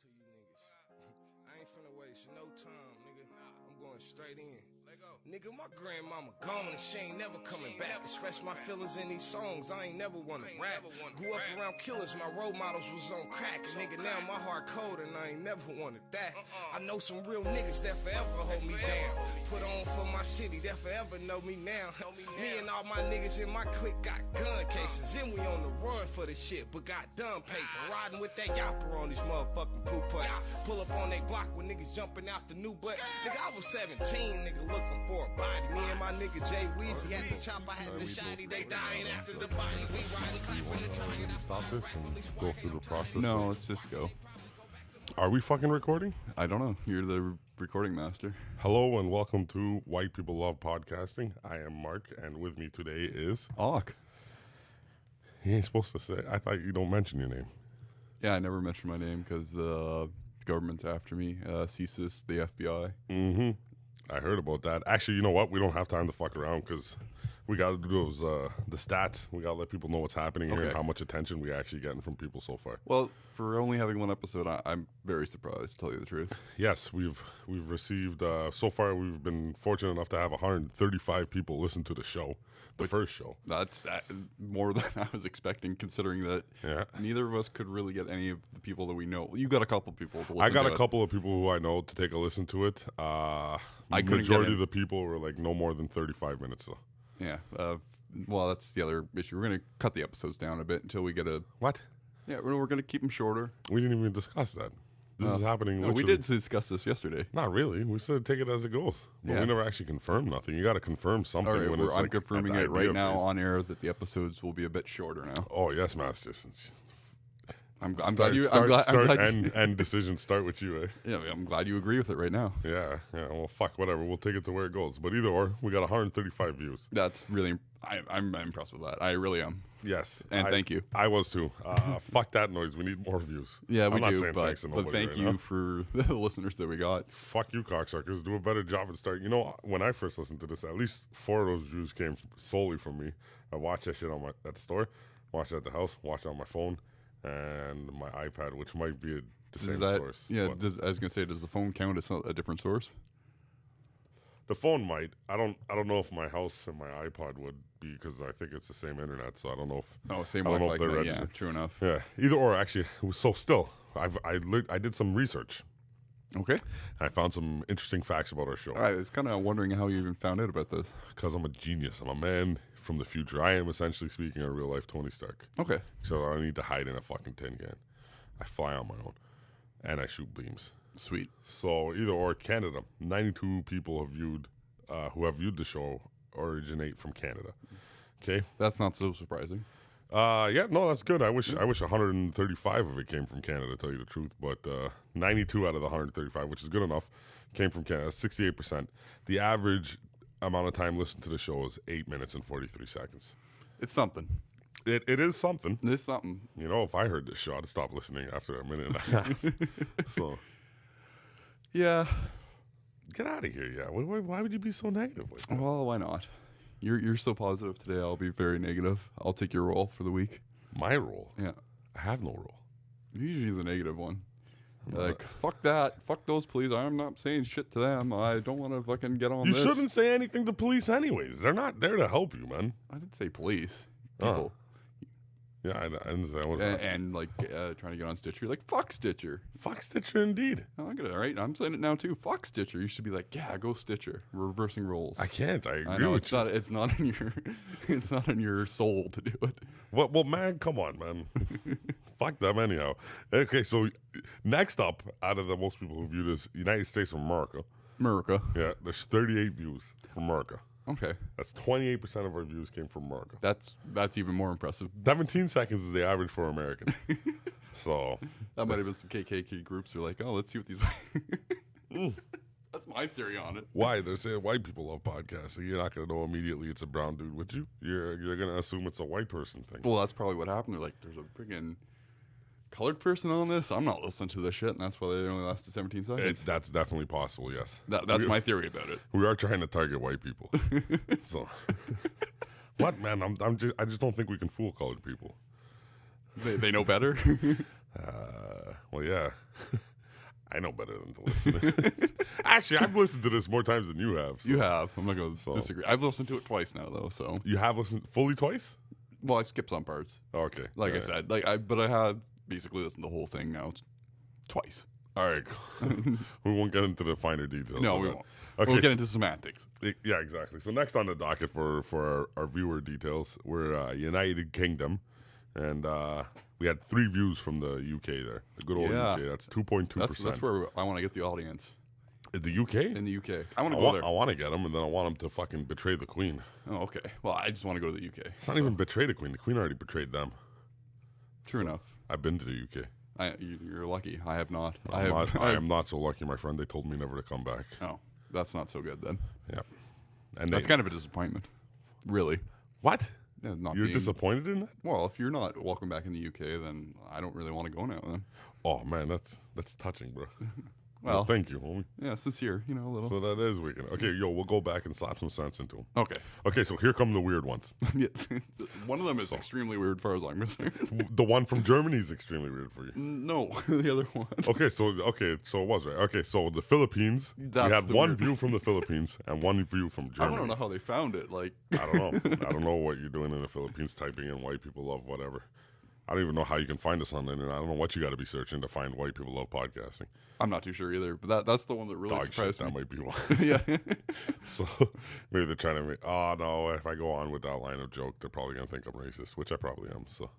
to you niggas. I ain't finna waste no time, nigga. I'm going straight in. Nigga, my grandmama gone and she ain't never coming back. Express my feelings in these songs, I ain't never wanna rap. Grew up around killers, my role models was on crack. And nigga, now my heart cold and I ain't never wanted that. I know some real niggas that forever hold me down. Put on for my city, that forever know me now. Me and all my niggas in my clique got gun cases. And we on the run for the shit, but got done paper. Riding with that yapper on these motherfucking poop putts. Pull up on they block with niggas jumping out the new butt. Nigga, I was 17, nigga, looking for a body. Me and my nigga Jay Weezy had the chop, I had the shotty. They dying after the body. We riding, clapping the target. Stop this and go through the process. No, let's just go. Are we fucking recording? I don't know. You're the recording master. Hello and welcome to White People Love Podcasting. I am Mark, and with me today is... Auk. He ain't supposed to say... I thought you don't mention your name. Yeah, I never mentioned my name because the government's after me. CSIS, the FBI. Mm-hmm. I heard about that. Actually, you know what? We don't have time to fuck around because we got to do those the stats. We got to let people know what's happening here and how much attention we actually getting from people so far. Well, for only having one episode, I'm very surprised, to tell you the truth. Yes, we've received so far. We've been fortunate enough to have 135 people listen to the show, the first show. That's more than I was expecting, considering that neither of us could really get any of the people that we know. You got a couple people to listen to. I got a couple of people who I know to take a listen to it. Majority of the people were like no more than 35 minutes though. Yeah. Well, that's the other issue. We're going to cut the episodes down a bit until we get a... What? Yeah, we're going to keep them shorter. We didn't even discuss that. This is happening. No, we did discuss this yesterday. Not really. We said take it as it goes. But we never actually confirmed nothing. You got to confirm something. All right, when I'm it's confirming it right now on air that the episodes will be a bit shorter now. Oh, yes, Master. I'm glad you... And decisions start with you, eh? Yeah, I'm glad you agree with it right now. Yeah. Well, fuck, whatever. We'll take it to where it goes. But either or, we got 135 views. That's really... I'm impressed with that. I really am. Yes. And thank you. I was too. Fuck that noise. We need more views. Yeah, I'm we not do, saying thanks to but nobody thank right you now. for the listeners that we got. Fuck you, cocksuckers. Do a better job and start. You know, when I first listened to this, at least 4 of those views came solely from me. I watched that shit at the store, watched it at the house, watched it on my phone, and my iPad, which might be the same source. Yeah, I was going to say, does the phone count as a different source? The phone might. I don't know if my house and my iPod would be, because I think it's the same internet. So I don't know if. Oh, same Wi-Fi. Yeah, true enough. Yeah, either or. Actually, so still, I did some research. Okay. I found some interesting facts about our show. I was kind of wondering how you even found out about this. Because I'm a genius. I'm a man from the future. I am essentially speaking a real life Tony Stark. Okay. So I don't need to hide in a fucking tin can. I fly on my own, and I shoot beams. Sweet. So either or, Canada. 92 people have viewed, who have viewed the show, originate from Canada. Okay, that's not so surprising. Yeah, no, that's good. I wish 135 of it came from Canada, to tell you the truth. But 92 out of the 135, which is good enough, came from Canada. 68%. The average amount of time listened to the show is 8 minutes and 43 seconds. It's something. It is something. It's something. You know, if I heard this show, I'd stop listening after a minute and a half. So. Yeah. Get out of here, yeah. Why would you be so negative like that? Well, why not? You're so positive today. I'll be very negative. I'll take your role for the week. My role? Yeah. I have no role. You're usually the negative one. Like, fuck that. Fuck those police. I'm not saying shit to them. I don't want to fucking get on this. You shouldn't say anything to police anyways. They're not there to help you, man. I didn't say police. People. Yeah, I understand. And like trying to get on Stitcher, like fuck Stitcher. Fuck Stitcher, indeed. Oh, I get it. All right, I'm saying it now too. Fuck Stitcher. You should be like, yeah, go Stitcher. Reversing roles. I can't. I agree I know, with you. It's not in your. It's not in your soul to do it. Well, man, come on, man. Fuck them anyhow. Okay, so next up, out of the most people who view this, United States of America. America. Yeah, there's 38 views from America. Okay. That's 28% of our views came from America. That's even more impressive. 17 seconds is the average for American. So that might have been some KKK groups who are like, oh, let's see what these. That's my theory on it. Why? They're saying white people love podcasts, so you're not going to know immediately it's a brown dude, would you? You're going to assume it's a white person thing. Well, that's probably what happened. They're like, there's a friggin' colored person on this. I'm not listening to this shit, and that's why they only lasted 17 seconds. That's definitely possible, yes. That's my theory about it. We are trying to target white people. So, what, man? I just don't think we can fool colored people. They know better? Well, yeah. I know better than to listen. Actually, I've listened to this more times than you have. So. You have. I'm not going to disagree. I've listened to it twice now, though. So you have listened fully twice? Well, I skipped some parts. Okay. Like I said, but I have basically listened to the whole thing now twice. All right. We won't get into the finer details. No, we won't. Okay, We'll get into semantics. Yeah, exactly. So next on the docket for our viewer details, we're United Kingdom, and we had 3 views from the UK there. The good old UK. That's 2.2%. That's where I want to get the audience. In the UK? In the UK. I want to go there. I want to get them, and then I want them to fucking betray the Queen. Oh, okay. Well, I just want to go to the UK. It's not even betray the Queen. The Queen already betrayed them. True enough. I've been to the UK. You're lucky. I have not. I am not so lucky, my friend. They told me never to come back. Oh, that's not so good then. Yeah. And that's kind of a disappointment. Really. What? Yeah, you're disappointed in that? Well, if you're not welcome back in the UK, then I don't really want to go now then. Oh, man, that's touching, bro. Well, thank you, homie. Yeah, sincere, a little. So that is weekend. Okay, we'll go back and slap some sense into them. Okay, so here come the weird ones. Yeah, one of them is extremely weird as far as I'm concerned. The one from Germany is extremely weird for you. No, the other one. Okay, so it was right. Okay, so the Philippines. We had one view from the Philippines and one view from Germany. I don't know how they found it. Like, I don't know. I don't know what you're doing in the Philippines, typing in "white people love whatever." I don't even know how you can find us on the internet. I don't know what you got to be searching to find white people love podcasting. I'm not too sure either, but that's the one that really surprised me. That might be one. Yeah. So maybe they're trying to make, oh no, if I go on with that line of joke, they're probably going to think I'm racist, which I probably am. So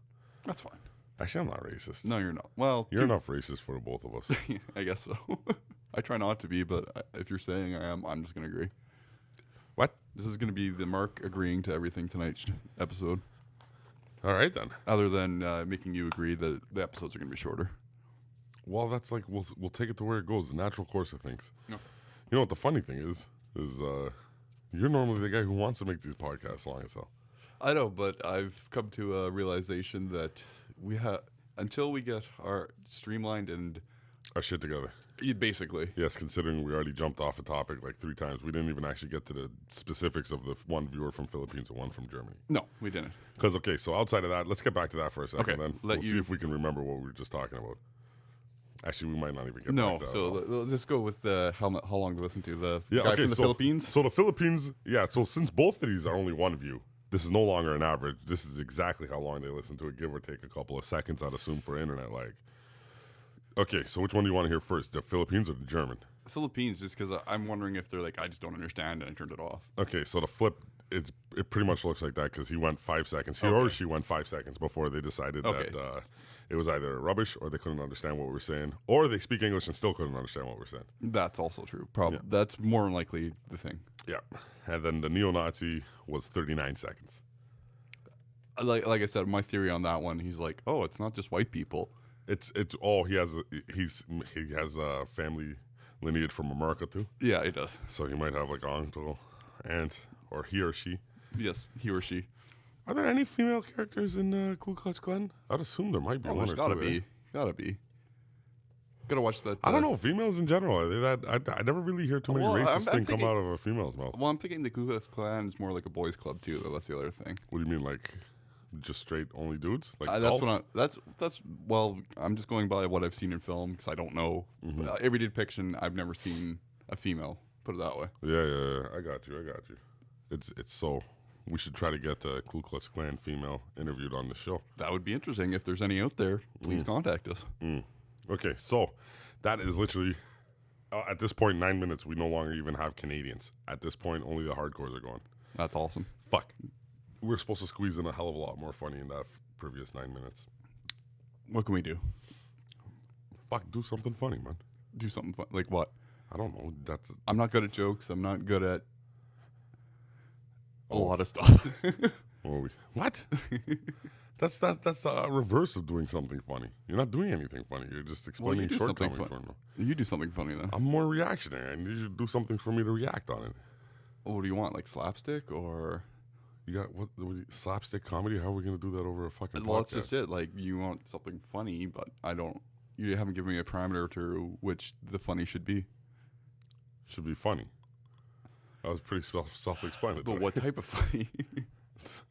that's fine. Actually, I'm not racist. No, you're not. Well, you're enough racist for both of us. I guess so. I try not to be, but if you're saying I am, I'm just going to agree. What? This is going to be the Mark agreeing to everything tonight's episode. All right, then. Other than making you agree that the episodes are going to be shorter. Well, that's like, we'll take it to where it goes, the natural course of things. No. You know what the funny thing is you're normally the guy who wants to make these podcasts long as hell. I know, but I've come to a realization that until we get our streamlined and our shit together. Basically. Yes, considering we already jumped off a topic like 3 times. We didn't even actually get to the specifics of the one viewer from Philippines and one from Germany. No, we didn't. Because, okay, so outside of that, let's get back to that for a second. Okay, then we'll see if we can remember what we were just talking about. Actually, we might not even get back to that. No, so let's go with how long to listen to. The guy from the Philippines? So the Philippines, so since both of these are only one view, this is no longer an average. This is exactly how long they listen to it, give or take a couple of seconds, I'd assume, for internet lag. Okay, so which one do you want to hear first, the Philippines or the German? The Philippines, just because I'm wondering if they're like, I just don't understand, and I turned it off. Okay, so the flip, it pretty much looks like that because he went 5 seconds. He or she went 5 seconds before they decided that it was either rubbish or they couldn't understand what we were saying, or they speak English and still couldn't understand what we're saying. That's also true. Probably that's more than likely the thing. Yeah, and then the neo-Nazi was 39 seconds. Like I said, my theory on that one, he's like, oh, it's not just white people. It's he has a family lineage from America too. Yeah, he does. So he might have like uncle, aunt, or he or she. Yes, he or she. Are there any female characters in Ku Klux Klan? I'd assume there might be one or gotta two. Be. Gotta be. Gotta watch that. I don't know. Females in general, are they that? I never really hear too many racist things come out of a female's mouth. Well, I'm thinking the Ku Klux Klan is more like a boys' club too. Though that's the other thing. What do you mean, like just straight only dudes? Like that's well, I'm just going by what I've seen in film because I don't know. Mm-hmm. Everyday depiction, I've never seen a female. Put it that way. Yeah. I got you. It's so. We should try to get the Ku Klux Klan female interviewed on the show. That would be interesting. If there's any out there, please contact us. Okay, so that is literally, at this point, 9 minutes, we no longer even have Canadians. At this point, only the hardcores are going. That's awesome. Fuck. We're supposed to squeeze in a hell of a lot more funny in that previous 9 minutes. What can we do? Fuck, do something funny, man. Do something fun. Like what? I don't know. I'm not good at jokes. I'm not good at a lot of stuff. What? That's the reverse of doing something funny. You're not doing anything funny. You're just explaining shortcomings for me. You do something funny then. I'm more reactionary. I need you to do something for me to react on it. What do you want? Like slapstick or? You got what slapstick comedy? How are we gonna do that over a fucking podcast? Well, that's just it. Like you want something funny, but I don't. You haven't given me a parameter to which the funny should be. Should be funny. That was pretty self-explanatory. But what type of funny?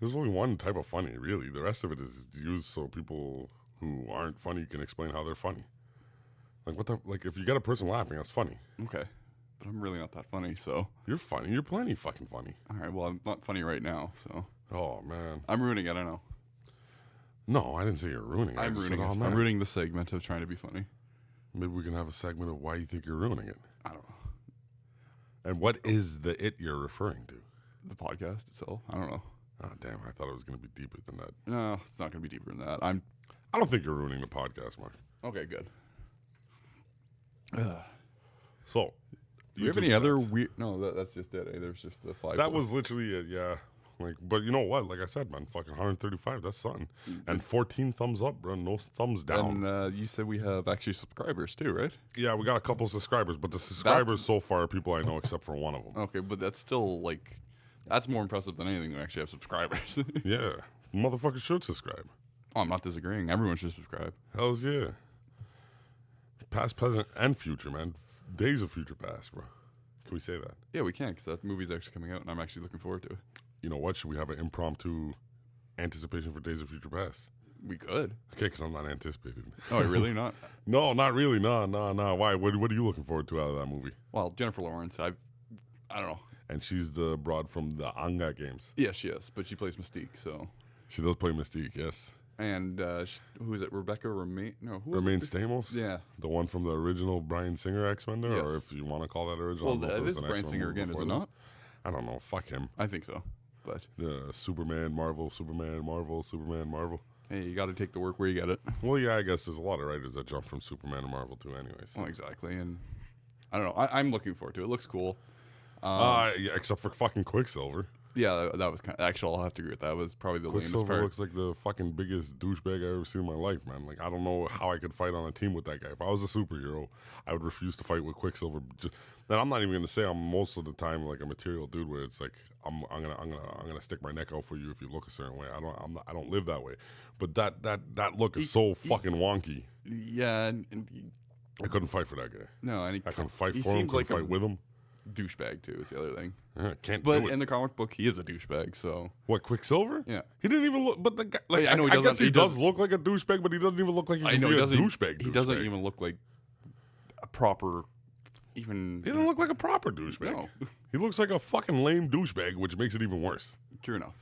There's only one type of funny, really. The rest of it is used so people who aren't funny can explain how they're funny. Like what the like? If you get a person laughing, that's funny. Okay, but I'm really not that funny, so. You're funny. You're plenty fucking funny. All right, well, I'm not funny right now, so. Oh man, I'm ruining it. I know. no, I didn't say you're ruining it. I'm ruining it. I'm ruining the segment of trying to be funny. Maybe we can have a segment of why you think you're ruining it. I don't know. And what is the it you're referring to? The podcast itself. I don't know. Oh damn! I thought it was going to be deeper than that. No, it's not going to be deeper than that. I don't think you're ruining the podcast, Mark. Okay, good. So, do you have any other weird? No, that's just it. There's just the 5. That was literally it. Yeah. Like, but you know what? Like I said, man, fucking 135. That's something. And 14 thumbs up, bro. No thumbs down. And you said we have actually subscribers too, right? Yeah, we got a couple of subscribers, but the subscribers so far are people I know, except for one of them. Okay, but that's still like, that's more impressive than anything. We actually have subscribers. Yeah, motherfuckers should subscribe. Oh, I'm not disagreeing. Everyone should subscribe. Hells yeah. Past, present, and future, man. Days of Future Past, bro. Can we say that? Yeah, we can, because that movie's actually coming out, and I'm actually looking forward to it. You know what? Should we have an impromptu anticipation for Days of Future Past? We could. Okay, because I'm not anticipating. Oh, really? Not? No, not really. No. Why? What are you looking forward to out of that movie? Well, Jennifer Lawrence, I don't know. And she's the broad from the Anga games. Yes, she is, but she plays Mystique, so. She does play Mystique, yes. And who is it? Rebecca Romaine? No, who is Romaine it? Stamos? Yeah. The one from the original Brian Singer X-Men there? Yes. Or if you want to call that original. Well, this is Brian Singer again, is it not? I don't know. Fuck him. I think so, but. Superman, Marvel. Hey, you got to take the work where you get it. Well, yeah, I guess there's a lot of writers that jump from Superman to Marvel too anyways. Well, exactly, and I don't know. I'm looking forward to it. It looks cool. Yeah, except for fucking Quicksilver. Yeah, that was kind of, actually, I'll have to agree with that. Was probably the lamest Quicksilver part. looks like the fucking biggest douchebag I've ever seen in my life, man. Like, I don't know how I could fight on a team with that guy. If I was a superhero, I would refuse to fight with Quicksilver. Then I'm not even gonna say I'm most of the time like a material dude where it's like I'm gonna stick my neck out for you if you look a certain way. I don't live that way. But that look is so fucking wonky. Yeah, and I couldn't fight for that guy. No, and I couldn't fight he for him. seems Couldn't like fight with him. Douchebag too is the other thing. Yeah, can't But do it. in the comic book, he is a douchebag. So What, Quicksilver? Yeah. He didn't even look. But the guy, like, I know he I guess doesn't- he does look like a douchebag, but he doesn't even look like he I can know be he a doesn't. douchebag. He doesn't even look like a proper, even. He doesn't look like a proper douchebag. No. He looks like a fucking lame douchebag, which makes it even worse. True enough.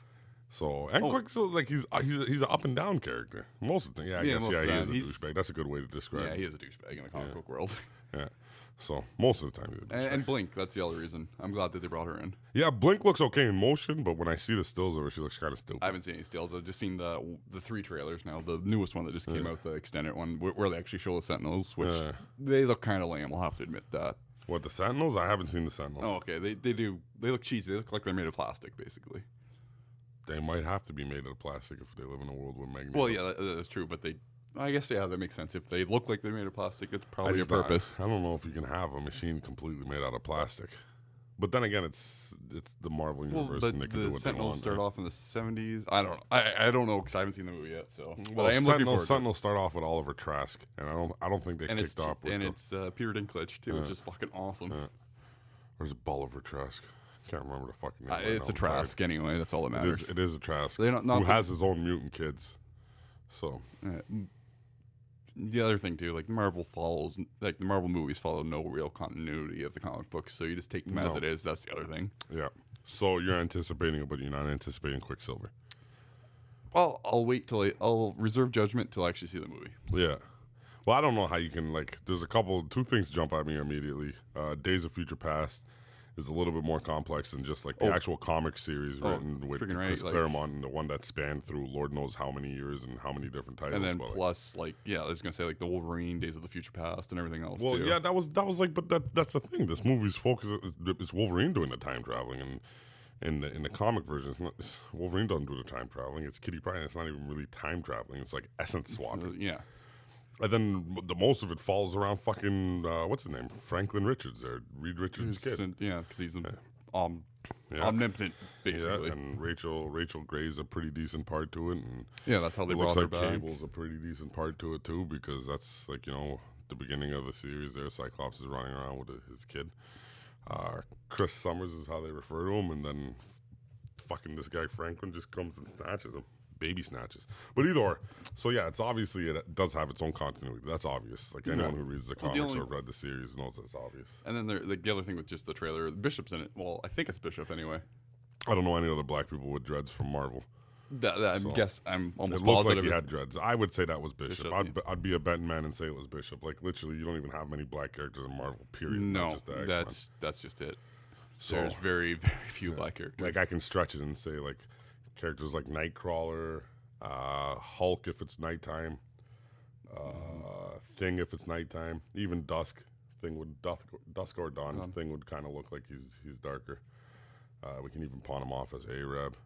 So and Quicksilver, like he's an up and down character. Most of the time, I guess most of he that. is a douchebag. That's a good way to describe. Yeah, it. he is a douchebag in the comic book world. Yeah. So most of the time, he's a douchebag. And Blink, that's the other reason. I'm glad that they brought her in. Yeah, Blink looks okay in motion, but when I see the stills of her, she looks kind of stupid. I haven't seen any stills. I've just seen the 3 trailers now. The newest one that just came out, the extended one, where they actually show the Sentinels, which they look kind of lame. I'll have to admit that. What, the Sentinels? I haven't seen the Sentinels. Oh, okay. They do. They look cheesy. They look like they're made of plastic, basically. They might have to be made of plastic if they live in a world with magnetism. Well, yeah, that's true. But I guess, yeah, that makes sense. If they look like they're made of plastic, it's probably a purpose. I don't know if you can have a machine completely made out of plastic. But then again, it's the Marvel universe, and they can do what they want. Sentinels start off in the 70s. I don't know. I don't know because I haven't seen the movie yet. So, well, I am looking forward to it. Sentinels start off with Oliver Trask, and I don't think they kicked off with. And it's Peter Dinklage too, which is fucking awesome. Or is it Bolivar Trask? Can't remember the fucking name. It's a Trask anyway. That's all that matters. It is a Trask. Not who has his own mutant kids. So the other thing too, like the Marvel movies follow no real continuity of the comic books, so you just take them as it is. That's the other thing. Yeah. So you're anticipating it, but you're not anticipating Quicksilver. Well, I'll reserve judgment till I actually see the movie. Yeah. Well, I don't know how you can there's two things jump at me immediately. Days of Future Past is a little bit more complex than just like the actual comic series written with Chris Claremont, and the one that spanned through Lord knows how many years and how many different titles. And then plus I was gonna say like the Wolverine, Days of the Future Past, and everything else. Well, too. yeah, that was like, but that's the thing. This movie's focus is Wolverine doing the time traveling, and in the comic version, Wolverine doesn't do the time traveling. It's Kitty Pryde. It's not even really time traveling. It's like essence swapping. Yeah. And then the most of it falls around fucking what's his name, Franklin Richards, or Reed Richards' kid. Yeah, because he's omnipotent, basically. Yeah, and Rachel Gray's a pretty decent part to it. And that's how they brought her back. Cable's a pretty decent part to it too, because that's like the beginning of the series. There, Cyclops is running around with his kid. Chris Summers is how they refer to him, and then fucking this guy Franklin just comes and snatches him. baby snatches. But either or. So yeah, it's obviously it does have its own continuity. That's obvious. Like anyone who reads the comics or read the series knows that's obvious. And then the other thing with just the trailer, Bishop's in it. Well, I think it's Bishop anyway. I don't know any other black people with dreads from Marvel. I guess I'm almost it looked positive. like he had dreads. I would say that was Bishop. Bishop, I'd be a betting man and say it was Bishop. Like literally, you don't even have many black characters in Marvel. Period. No, just the X-Men. that's just it. So, There's very, very few black characters. Like I can stretch it and say like characters like Nightcrawler, Hulk if it's nighttime, Thing if it's nighttime, even Dusk. Thing would Dusk or Dawn. Thing would kind of look like he's darker. We can even pawn him off as Arab.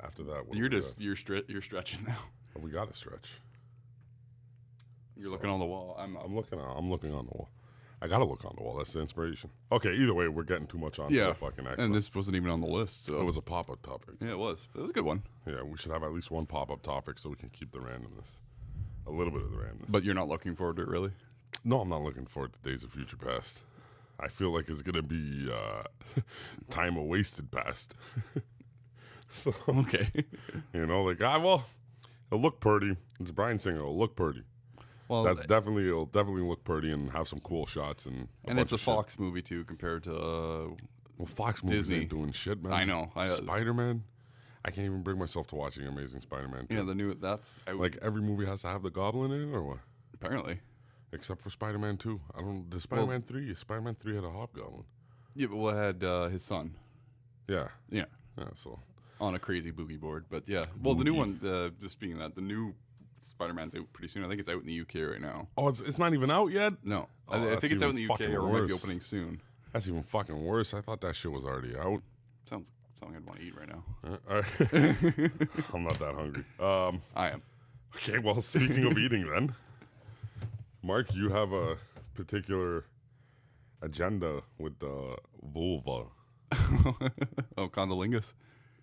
After that, you're stretching now. We got to stretch. You're looking on the wall. I'm looking on the wall. I gotta look on the wall. That's the inspiration. Okay, either way, we're getting too much on the fucking X-Men. And this wasn't even on the list. So. It was a pop-up topic. Yeah, it was. It was a good one. Yeah, we should have at least one pop-up topic so we can keep the randomness. A little bit of the randomness. But you're not looking forward to it, really? No, I'm not looking forward to Days of Future Past. I feel like it's gonna be time of wasted past. So okay. You know, like it'll look pretty. It's Bryan Singer. It'll look pretty. Well, it'll definitely look pretty and have some cool shots and it's a Fox movie too compared to Fox movies Disney. ain't doing shit, man. I know. Spider-Man. I can't even bring myself to watching Amazing Spider-Man 2. Yeah, the new that's like every movie has to have the Goblin in it or what? Apparently, except for Spider-Man 2. I don't. The Spider-Man 3. Spider-Man 3 had a Hobgoblin. Yeah, but it had his son. Yeah. Yeah. Yeah. So on a crazy boogie board, but yeah. Well, the new one. Just speaking of that, the new Spider-Man's out pretty soon. I think it's out in the UK right now. Oh, it's not even out yet? No. Oh, I think it's out in the UK or worse. might be opening soon. That's even fucking worse. I thought that shit was already out. Sounds something I'd want to eat right now. All right. I'm not that hungry. I am. Okay, well, speaking of eating then, Mark, you have a particular agenda with the vulva. Oh, condolingus.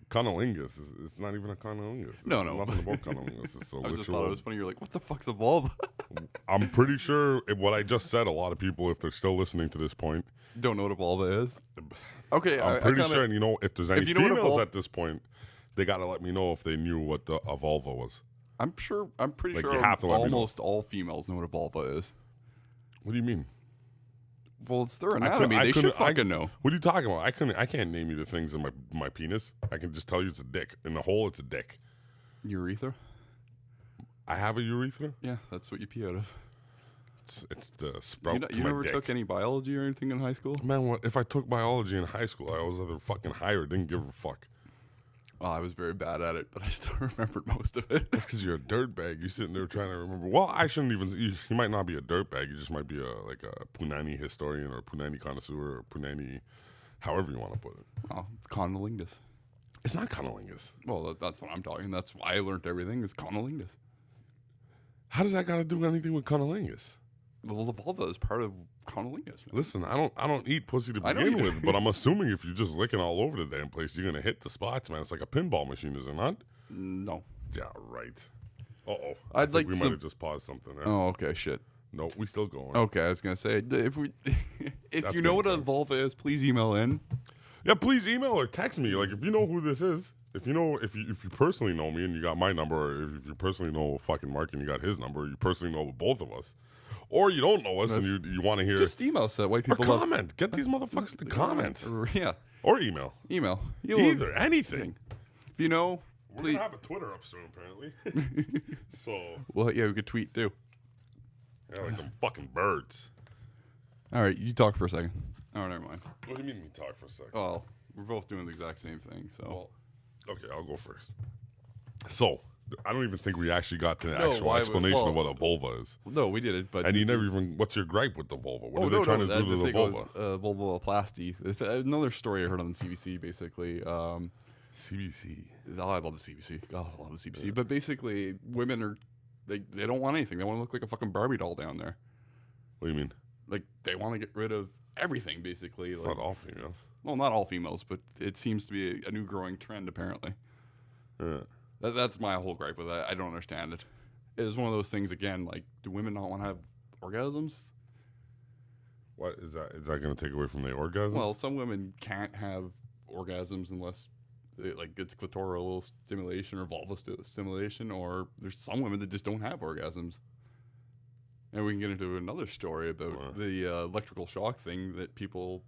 Conolingus. It's not even a conolingus. No. Nothing about conolingus. It's a I just literal. thought it was funny. You're like, what the fuck's a vulva? I'm pretty sure what I just said, a lot of people, if they're still listening to this point, don't know what a vulva is. Okay, I'm pretty sure, and if there's any if you know females at this point, they got to let me know if they knew what a vulva was. I'm pretty Like, sure you have to let me know. almost all females know what a vulva is. What do you mean? Well, it's their anatomy. They should fucking know. What are you talking about? I can't name you the things in my penis. I can just tell you it's a dick. In the hole, it's a dick. Urethra? I have a urethra? Yeah, that's what you pee out of. It's the sprout to you my never dick. took any biology or anything in high school? Man, what if I took biology in high school? I was either fucking high or didn't give a fuck. Well, I was very bad at it, but I still remembered most of it. That's because you're a dirtbag. You're sitting there trying to remember. Well, I shouldn't even. You might not be a dirtbag. You just might be a Punani historian or a Punani connoisseur or Punani, however you want to put it. Oh, it's condolingus. It's not conolingus. Well, that's what I'm talking. That's why I learned everything is condolingus. How does that got to do anything with conolingus? Well, the vulva is part of condolingus. Man. Listen, I don't eat pussy to begin with, but I'm assuming if you're just licking all over the damn place, you're gonna hit the spots, man. It's like a pinball machine, is it not? No. Yeah, right. Uh-oh. I'd like we might have just paused something there. Oh, okay, shit. No, we still going. Okay, I was gonna say if you know what a vulva is, please email in. Yeah, please email or text me. Like if you know who this is, if you personally know me and you got my number, or if you personally know fucking Mark and you got his number, or you personally know both of us. Or you don't know us and you want to hear... Just email us at white people or comment. Get these motherfuckers to comment. Yeah. Or email. Either. Anything. If you know, we're going to have a Twitter up soon, apparently. So... Well, yeah, we could tweet, too. Yeah, like them fucking birds. All right, you talk for a second. Oh, never mind. What do you mean we talk for a second? Oh, we're both doing the exact same thing, so... Well, okay, I'll go first. So... I don't even think we actually got to the actual explanation of what a vulva is. No, we did it, but... And you never even... What's your gripe with the vulva? What are they trying to do to the vulva? Vulvoplasty. It's another story I heard on the CBC, basically. CBC. Oh, I love the CBC. God, I love the CBC. Yeah. But basically, women are... They don't want anything. They want to look like a fucking Barbie doll down there. What do you mean? Like, they want to get rid of everything, basically. It's like, not all females. Well, not all females, but it seems to be a new growing trend, apparently. Yeah. That's my whole gripe with it. I don't understand it. It's one of those things, again, like, do women not want to have orgasms? What is that? Is that going to take away from the orgasms? Well, some women can't have orgasms unless like it's clitoral stimulation or vulva stimulation, or there's some women that just don't have orgasms. And we can get into another story about the electrical shock thing that people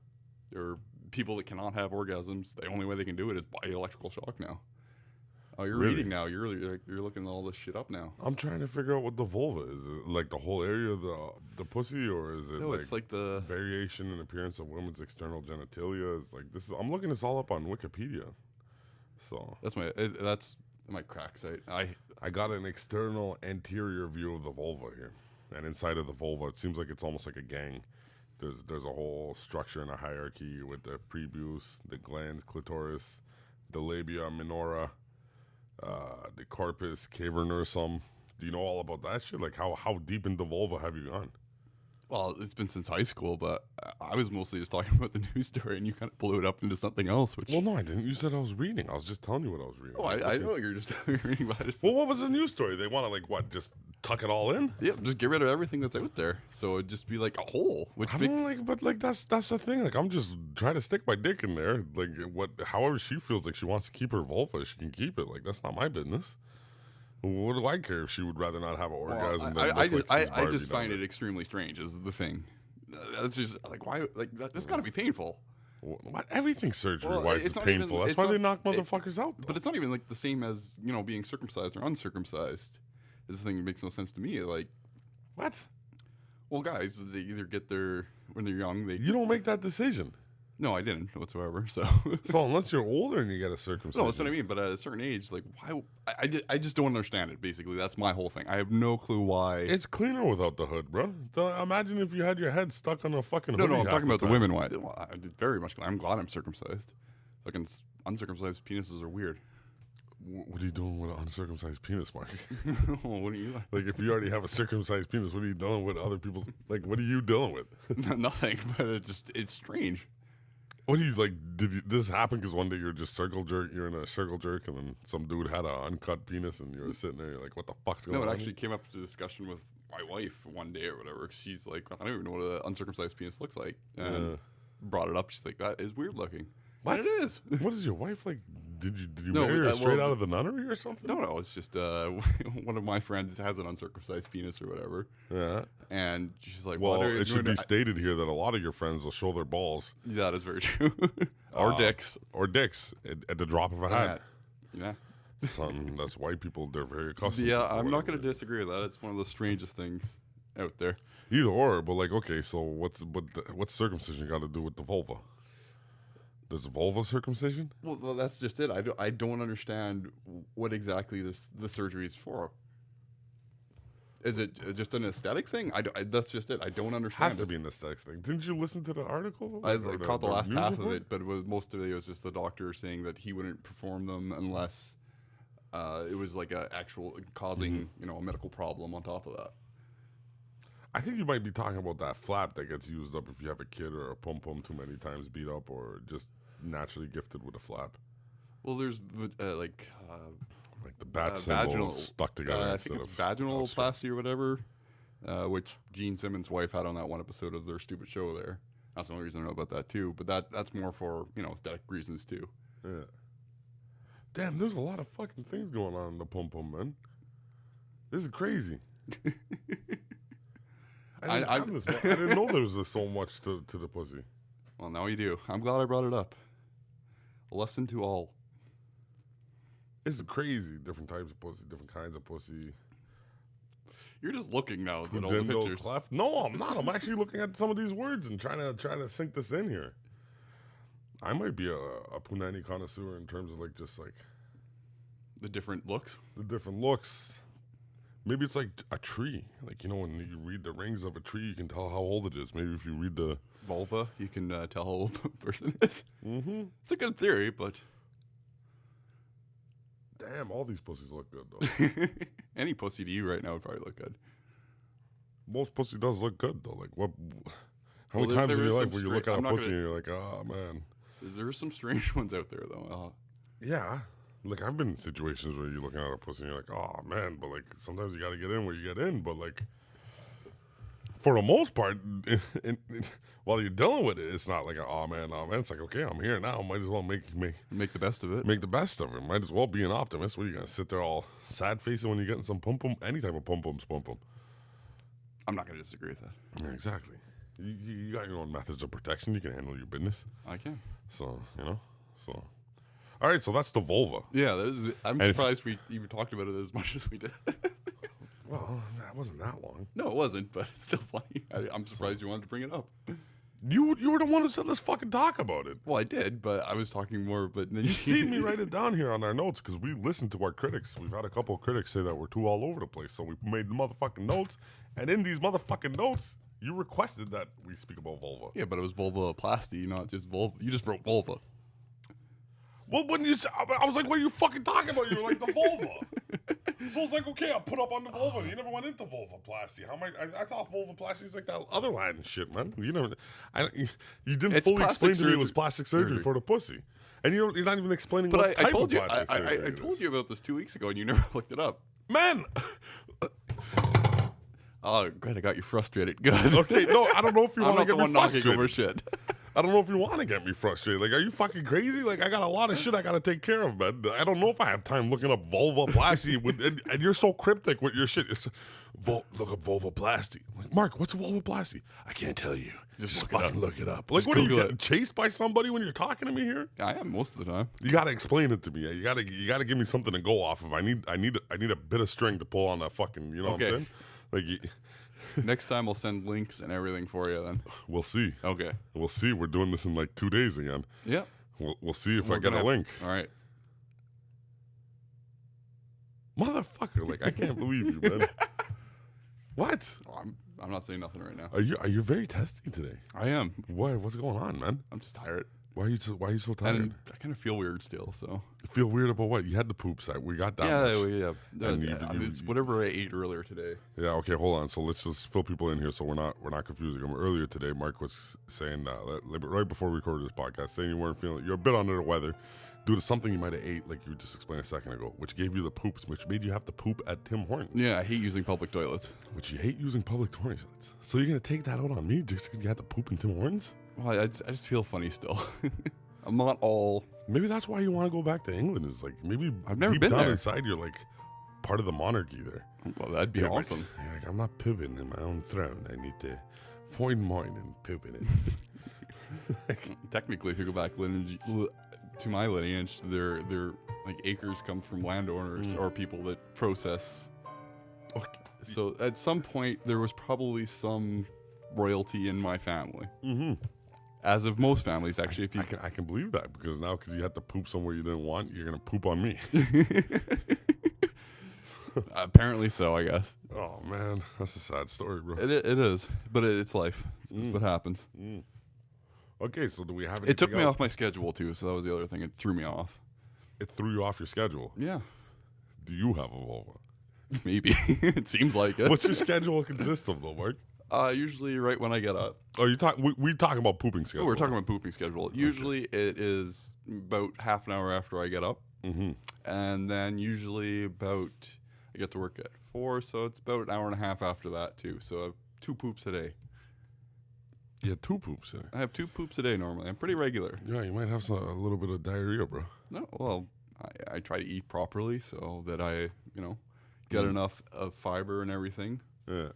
that cannot have orgasms, the only way they can do it is by electrical shock now. Oh, you're reading now. You're looking all this shit up now. I'm trying to figure out what the vulva is. Is it like the whole area of the pussy, or is it No, it's like the variation in appearance of women's external genitalia? It's like this. I'm looking this all up on Wikipedia. So that's my crack site. I got an external anterior view of the vulva here, and inside of the vulva, it seems like it's almost like a gang. There's a whole structure and a hierarchy with the prebus, the glans, clitoris, the labia minora, the corpus cavernosum. Do you know all about that shit? Like how deep in the vulva have you gone? Well, it's been since high school, but I was mostly just talking about the news story, and you kind of blew it up into something else. Which, well, no, I didn't. You said I was reading. I was just telling you what I was reading. Oh, I know you're just reading about it. Well, what was the news story? They want to just tuck it all in? Yeah, just get rid of everything that's out there, so it'd just be like a hole. Which that's the thing. Like, I'm just trying to stick my dick in there. Like, however she feels like she wants to keep her vulva, she can keep it. Like, that's not my business. What do I care if she would rather not have an orgasm? I just find it extremely strange. Is the thing. That's just like why. Like that's got to be painful. What? Everything surgery-wise is painful. That's why they knock motherfuckers out. But it's not even like the same as being circumcised or uncircumcised. This thing makes no sense to me. Like what? Well, guys, they either get when they're young. You don't make that decision. No, I didn't whatsoever. So unless you're older and you get a circumcision. No, that's what I mean. But at a certain age, like why? I just don't understand it. Basically, that's my whole thing. I have no clue why. It's cleaner without the hood, bro. Imagine if you had your head stuck on a fucking hoodie. No, I'm talking about the women. Why? Well, I did very much. I'm glad I'm circumcised. Fucking uncircumcised penises are weird. What are you doing with an uncircumcised penis, Mark? What are you like? If you already have a circumcised penis, what are you doing with other people's? Like, what are you dealing with? Nothing. But it's strange. What do you like? Did this happen because one day you're just circle jerk? You're in a circle jerk, and then some dude had an uncut penis, and you were sitting there. You're like, "What the fuck's going on?" No, it actually came up to discussion with my wife one day or whatever. Cause she's like, "I don't even know what an uncircumcised penis looks like," and brought it up. She's like, "That is weird looking." What? And it is. What is your wife like? Did you marry her straight out of the nunnery or something? No, it's just one of my friends has an uncircumcised penis or whatever. Yeah. And she's like, well, it should be stated here that a lot of your friends will show their balls. Yeah, that is very true. Or dicks. Or dicks at the drop of a hat. Yeah. Something that's white people, they're very accustomed to. Yeah, I'm not going to disagree with that. It's one of the strangest things out there. Either or, but like, okay, so what's circumcision got to do with the vulva? There's vulva circumcision? Well, that's just it. I don't understand what exactly the surgery is for. Is it just an aesthetic thing? That's just it. I don't understand. Has to be an aesthetic thing. Didn't you listen to the article? I caught the last half of it, but most of it was just the doctor saying that he wouldn't perform them unless it was like a actual causing a medical problem on top of that. I think you might be talking about that flap that gets used up if you have a kid or a pum-pum too many times beat up or just naturally gifted with a flap. Well, there's like the bat symbol stuck together. I think it's vaginalplasty or whatever, which Gene Simmons' wife had on that one episode of their stupid show there. That's the only reason I know about that too. But that's more for aesthetic reasons too. Yeah. Damn, there's a lot of fucking things going on in the pum-pum, man. This is crazy. I didn't know there was so much to the pussy. Well, now you do. I'm glad I brought it up. A lesson to all. It's crazy. Different types of pussy, different kinds of pussy. You're just looking now at all the pictures. Clef. No, I'm not. I'm actually looking at some of these words and trying to sink this in here. I might be a punani connoisseur in terms of just the different looks. The different looks. Maybe it's like a tree. Like, when you read the rings of a tree, you can tell how old it is. Maybe if you read the vulva, you can tell how old the person is. Mm-hmm. It's a good theory, but damn, all these pussies look good though. Any pussy to you right now would probably look good. Most pussy does look good though. Like what? How many times in your life where you look at a pussy and you're like, oh man? There are some strange ones out there though. Yeah. Like, I've been in situations where you're looking at a pussy and you're like, oh, man, but, sometimes you got to get in where you get in, but, for the most part, while you're dealing with it, it's not like, oh man. It's like, okay, I'm here now. Might as well make the best of it. Make the best of it. Might as well be an optimist. What are you gonna sit there all sad facing when you're getting some pum pum? Any type of pum pum. I'm not gonna disagree with that. Yeah, exactly. You got your own methods of protection. You can handle your business. I can. So all right. So that's the vulva. Yeah, I'm surprised we even talked about it as much as we did. Well, that wasn't that long. No, it wasn't, but it's still funny. I'm surprised you wanted to bring it up. You were the one who said let's fucking talk about it. Well, I did, but I was talking more. But then you see me write it down here on our notes because we listened to our critics. We've had a couple of critics say that we're too all over the place, so we made the motherfucking notes. And in these motherfucking notes, you requested that we speak about vulva. Yeah, but it was vulvoplasty, not just vulva. You just wrote vulva. Well, when you said, I was like, what are you fucking talking about? You were like, the vulva. So I was like, okay, I'll put up on the vulva. You never went into vulvoplasty. How am I thought vulvoplasty is like that other Latin shit, man. You didn't fully explain to me it was plastic surgery for the pussy. And you're not even explaining what type of plastic surgery I told you about this 2 weeks ago, and you never looked it up. Man! Oh, great, I got you frustrated. Good. Okay, no, I don't know if you want to get me frustrated. Over shit. I don't know if you want to get me frustrated. Like, are you fucking crazy? Like, I got a lot of shit I got to take care of, man. I don't know if I have time looking up vulvoplasty and you're so cryptic with your shit. It's look up vulvoplasty. I'm like, Mark, what's vulvoplasty? I can't tell you. Just fucking look it up. Like, just what are you Google getting chased by somebody when you're talking to me here? I am most of the time. You got to explain it to me. You got to give me something to go off of. I need a bit of string to pull on that fucking, you know what I'm saying? Like. Next time I'll send links and everything for you then. We'll see. Okay. We'll see. We're doing this in like 2 days again. Yep. We'll see if I get a link. All right. Motherfucker, like I can't believe you, man. What? Oh, I'm not saying nothing right now. Are you very testy today? I am. Why? What's going on, man? I'm just tired. Why are you so tired? And I kind of feel weird still, so. You feel weird about what? You had the poops. We got that much. Yeah. It's whatever I ate earlier today. Yeah, okay, hold on. So let's just fill people in here so we're not confusing them. Earlier today, Mark was saying, right before we recorded this podcast, saying you're a bit under the weather due to something you might have ate, like you just explained a second ago, which gave you the poops, which made you have to poop at Tim Hortons. Yeah, I hate using public toilets. Which you hate using public toilets. So you're going to take that out on me just because you had to poop in Tim Hortons? Well, I just feel funny still. I'm not all. Maybe that's why you want to go back to England. Is like maybe I've never deep been down there. Inside you're like part of the monarchy there. Well, that'd be awesome. You're like, I'm not pooping in my own throne. I need to find mine and poop in it. Technically, if you go back to my lineage, their like acres come from landowners or people that process. Okay. So at some point, there was probably some royalty in my family. Mm-hmm. As of most families, actually. I can believe that because you had to poop somewhere you didn't want, you're going to poop on me. Apparently so, I guess. Oh, man. That's a sad story, bro. It is. But it's life. It's what happens. Okay, so do we have anything It took me else? off my schedule, too, so that was the other thing. It threw me off. It threw you off your schedule? Yeah. Do you have a vulva? Maybe. It seems like it. What's your schedule consist of, though, Mark? Usually right when I get up. Oh, we talking about pooping schedule. Oh, we're talking about pooping schedule. Usually it is about half an hour after I get up. Mm-hmm. And then usually I get to work at 4, so it's about an hour and a half after that, too. So I have 2 poops a day. You have 2 poops a day? I have 2 poops a day normally. I'm pretty regular. Yeah, you might have a little bit of diarrhea, bro. No, well, I try to eat properly so that I, get enough of fiber and everything. Yeah.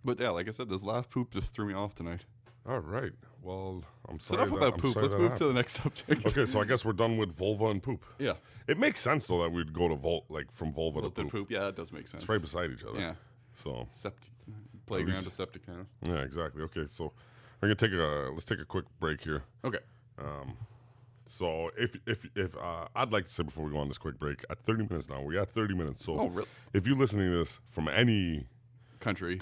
But yeah, like I said, this last poop just threw me off tonight. All right. Well, I'm So sorry. enough about poop. Let's move to the next subject. Okay, so I guess we're done with vulva and poop. Yeah. It makes sense though that we'd go to from vulva to poop. Yeah, that does make sense. It's right beside each other. Yeah. So Septic playground to septic kind of. Yeah, exactly. Okay, so we're gonna let's take a quick break here. Okay. So if I'd like to say before we go on this quick break, at 30 minutes now, we're at 30 minutes. So really? If you're listening to this from any country,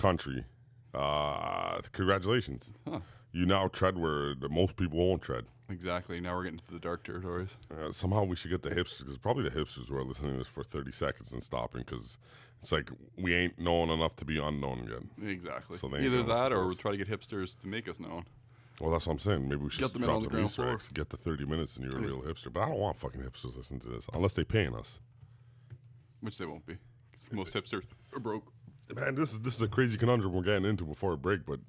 congratulations. Huh. You now tread where most people won't tread. Exactly. Now we're getting to the dark territories. Somehow we should get the hipsters, because probably the hipsters who are listening to this for 30 seconds and stopping, because it's like we ain't known enough to be unknown yet. Exactly. So either that or we'll try to get hipsters to make us known. Well, that's what I'm saying. Maybe we should get them drop on the some ground Easter floor. eggs, get the 30 minutes, and you're a real hipster. But I don't want fucking hipsters listening to this, unless they're paying us. Which they won't be. Most hipsters are broke. Man, this is a crazy conundrum we're getting into before a break, but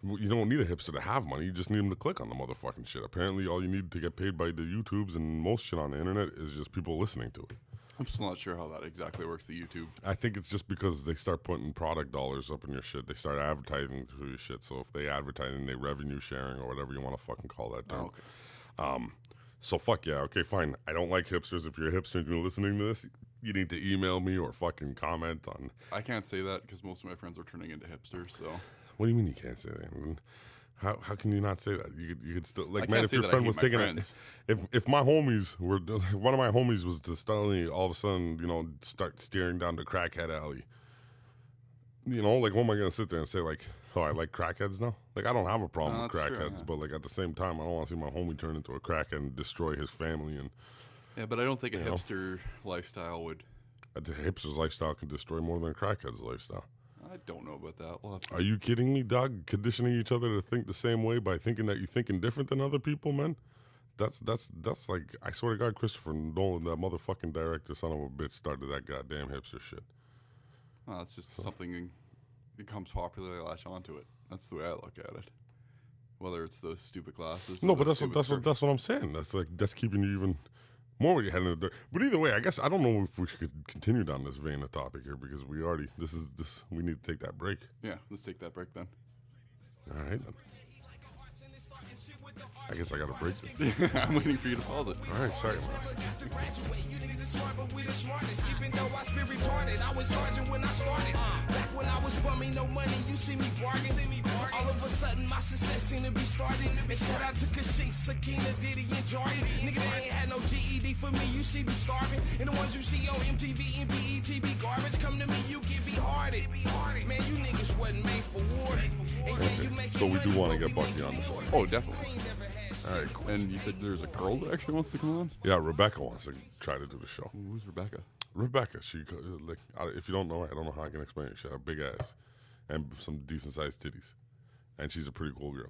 you don't need a hipster to have money. You just need them to click on the motherfucking shit. Apparently, all you need to get paid by the YouTubes and most shit on the internet is just people listening to it. I'm still not sure how that exactly works, the YouTube. I think it's just because they start putting product dollars up in your shit. They start advertising through your shit. So if they advertise and they revenue sharing or whatever you want to fucking call that term. Oh, okay. So fuck yeah, okay, fine. I don't like hipsters. If you're a hipster and you're listening to this, you need to email me or fucking comment on. I can't say that because most of my friends are turning into hipsters, so. What do you mean you can't say that? I mean, how can you not say that? You could still like, I man. can't If say your that I friend hate was my taking friends. if my homies were one of my homies was to suddenly all of a sudden start steering down the crackhead alley. Like what am I gonna sit there and say like, oh, I like crackheads now? Like I don't have a problem No, with that's true, crackheads, yeah. but like at the same time, I don't want to see my homie turn into a crackhead and destroy his family. And Yeah, but I don't think a You know? hipster lifestyle would. the hipster's lifestyle can destroy more than a crackhead's lifestyle. I don't know about that. We'll have to. Are you kidding me, dog? Conditioning each other to think the same way by thinking that you're thinking different than other people, man? That's like, I swear to God, Christopher Nolan, that motherfucking director, son of a bitch, started that goddamn hipster shit. Well, it's just something becomes popular, they latch onto it. That's the way I look at it. Whether it's those stupid glasses. No, or but those that's stupid what I'm saying. That's keeping you even more with your head in the dirt. But either way, I guess I don't know if we should continue down this vein of topic here because we already we need to take that break. Yeah, let's take that break then. All right, then. I guess I gotta break this. I'm waiting for you to pause it. All right, sorry, man. You niggas is smart, but we the smartest. Even though I spit retarded, I was charging when I started. Back when I was bumming no money, you see me bargain. All of a sudden, my success seemed to be starting. And shout out to Kashish, Sakina, Diddy, and Jordan. Nigga, they ain't had no GED for me, you see me starving. And the ones you see on MTV and BET be garbage. Come to me, you get me hearted. Man, you niggas wasn't made for war. And yeah, you make So we do want to get Bucky on the show. Oh, definitely. All right, cool. And you said there's a girl that actually wants to come on? Yeah, Rebecca wants to try to do the show. Who's Rebecca? Rebecca, if you don't know, I don't know how I can explain it. She has a big ass and some decent sized titties, and she's a pretty cool girl.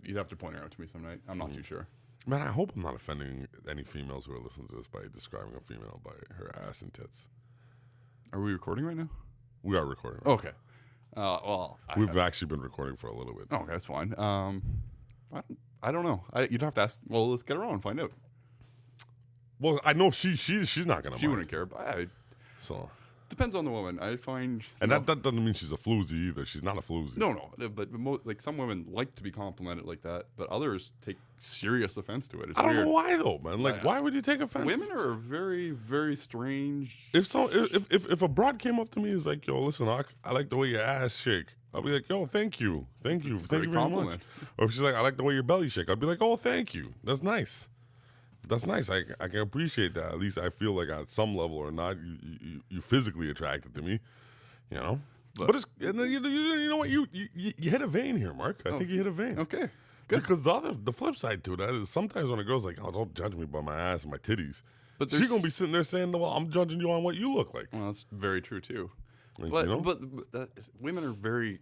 You'd have to point her out to me some night. I'm not too sure. Man, I hope I'm not offending any females who are listening to this by describing a female by her ass and tits. Are we recording right now? We are recording. Okay. Well, We've actually been recording for a little bit. okay, that's fine. I don't know. You'd have to ask. Well, let's get her on and find out. Well, I know she's not gonna. She mind. wouldn't care. But So, depends on the woman. I find. and that doesn't mean she's a floozy either. She's not a floozy. No. But like some women like to be complimented like that, but others take serious offense to it. It's I don't weird. know why though, man. Like, why would you take offense? Women are very, very strange. If a broad came up to me and is like, yo, listen, I like the way your ass shake. I'll be like, yo, thank you great very much. compliment. Or if she's like, I like the way your belly shake. I'd be like, oh, thank you. That's nice. That's nice. I can appreciate that. At least I feel like at some level or not, you physically attracted to me, you know. But it's you know what you hit a vein here, Mark. I think you hit a vein. Okay, good. Because the flip side to that is sometimes when a girl's like, oh, don't judge me by my ass and my titties, But she's there's- gonna be sitting there saying, well, I'm judging you on what you look like. Well, that's very true too. Like, But you know? women are very.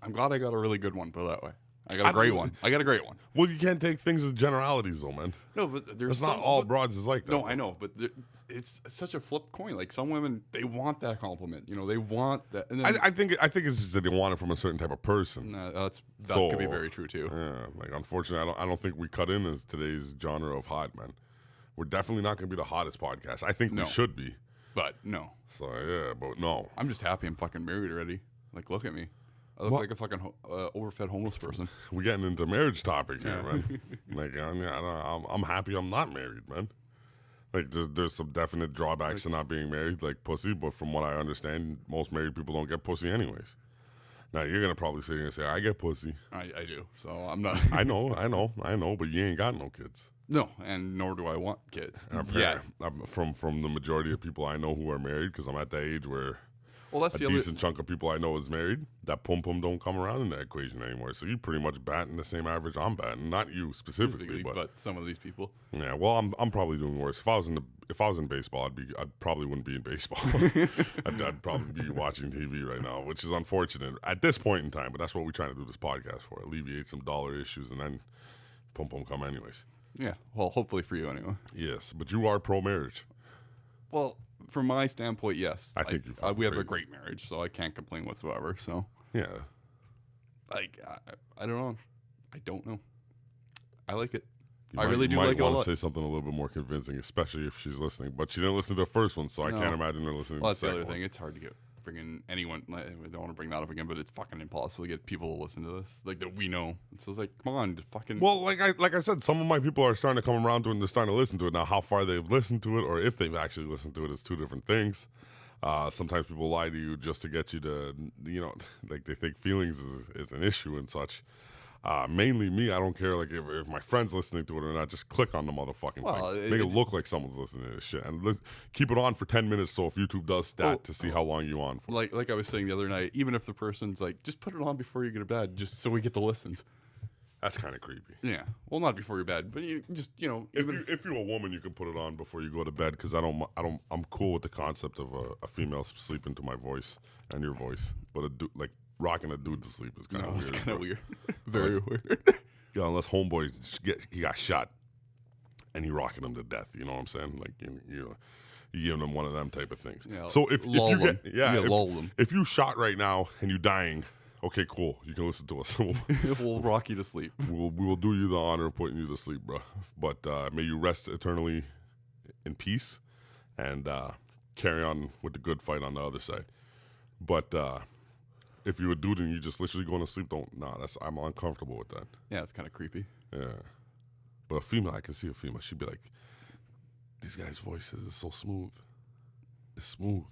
I'm glad I got a really good one. Put it that way. I got a great one. Well, you can't take things as generalities, though, man. No, but there's It's not all broads is like that. No, I know, but it's such a flip coin. Like some women, they want that compliment. You know, they want that. And then, I think it's just that they want it from a certain type of person. that So, could be very true too. Yeah, like unfortunately, I don't think we cut in as today's genre of hot, man. We're definitely not going to be the hottest podcast. I think No. we should be. But no, So yeah, but no. I'm just happy I'm fucking married already. Like, look at me. I look like a fucking overfed homeless person. We're getting into marriage topic here, man. Like, I'm happy I'm not married, man. Like, there's some definite drawbacks to not being married, like pussy. But from what I understand, most married people don't get pussy anyways. Now you're gonna probably sit here and say, I get pussy. I do. So I'm not. I know, but you ain't got no kids. No, and nor do I want kids. Yeah, from the majority of people I know who are married, because I'm at that age where Well, that's a the other. decent chunk of people I know is married. That pum pum don't come around in that equation anymore. So you pretty much batting the same average I'm batting. Not you specifically, but some of these people. yeah. Well, I'm probably doing worse. If I was in baseball, I probably wouldn't be in baseball. I'd probably be watching TV right now, which is unfortunate at this point in time. But that's what we're trying to do this podcast for: alleviate some dollar issues, and then pum pum come anyways. Yeah. Well, hopefully for you anyway. Yes, but you are pro marriage. Well, from my standpoint, yes. I think we have a great marriage, so I can't complain whatsoever. So yeah, like I don't know. I don't know. I like it. I really do like it a want lot. to say something a little bit more convincing, especially if she's listening. But she didn't listen to the first one, so I can't imagine her listening. Well, to that's the second other one. thing. It's hard to get freaking anyone. I don't want to bring that up again, but it's fucking impossible to get people to listen to this. Like that we know. It's just like, come on, just fucking. Well, like I said, some of my people are starting to come around to it and they're starting to listen to it. Now, how far they've listened to it or if they've actually listened to it is two different things. Sometimes people lie to you just to get you to, like they think feelings is an issue and such. Mainly me, I don't care like if my friend's listening to it or not, just click on the motherfucking thing. Make it look like someone's listening to this shit. And keep it on for 10 minutes so if YouTube does stat to see how long you on for. Like I was saying the other night, even if the person's like, just put it on before you go to bed, just so we get the listens. That's kind of creepy. Yeah. Well, not before your bed, but you just, if you're a woman, you can put it on before you go to bed because I'm cool with the concept of a female sleeping to my voice and your voice. But rocking a dude to sleep is kind of weird. It's kind of weird. Very weird. Yeah, unless homeboy he got shot and he rocking him to death. You know what I'm saying? Like you giving him one of them type of things. Yeah, so if you lull them. If you shot right now and you dying, okay, cool. You can listen to us. We'll rock you to sleep. We will do you the honor of putting you to sleep, bro. But may you rest eternally in peace and carry on with the good fight on the other side. But if you're a dude and you just literally going to sleep, I'm uncomfortable with that. Yeah, it's kind of creepy. Yeah. But a female, I can see a female. She'd be like, these guys' voices is so smooth. It's smooth.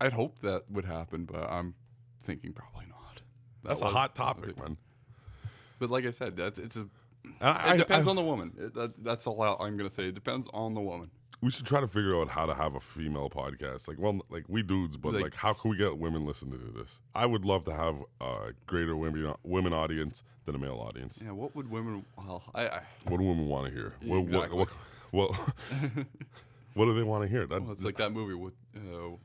I'd hope that would happen, but I'm thinking probably not. That's a hot topic, man. But like I said, it depends on the woman. That's all I'm going to say. It depends on the woman. We should try to figure out how to have a female podcast. Like we dudes, but like how can we get women listening to this? I would love to have a greater women audience than a male audience. Yeah, what would women? Well, what do women want to hear? Exactly. What do they want to hear? It's like that movie with the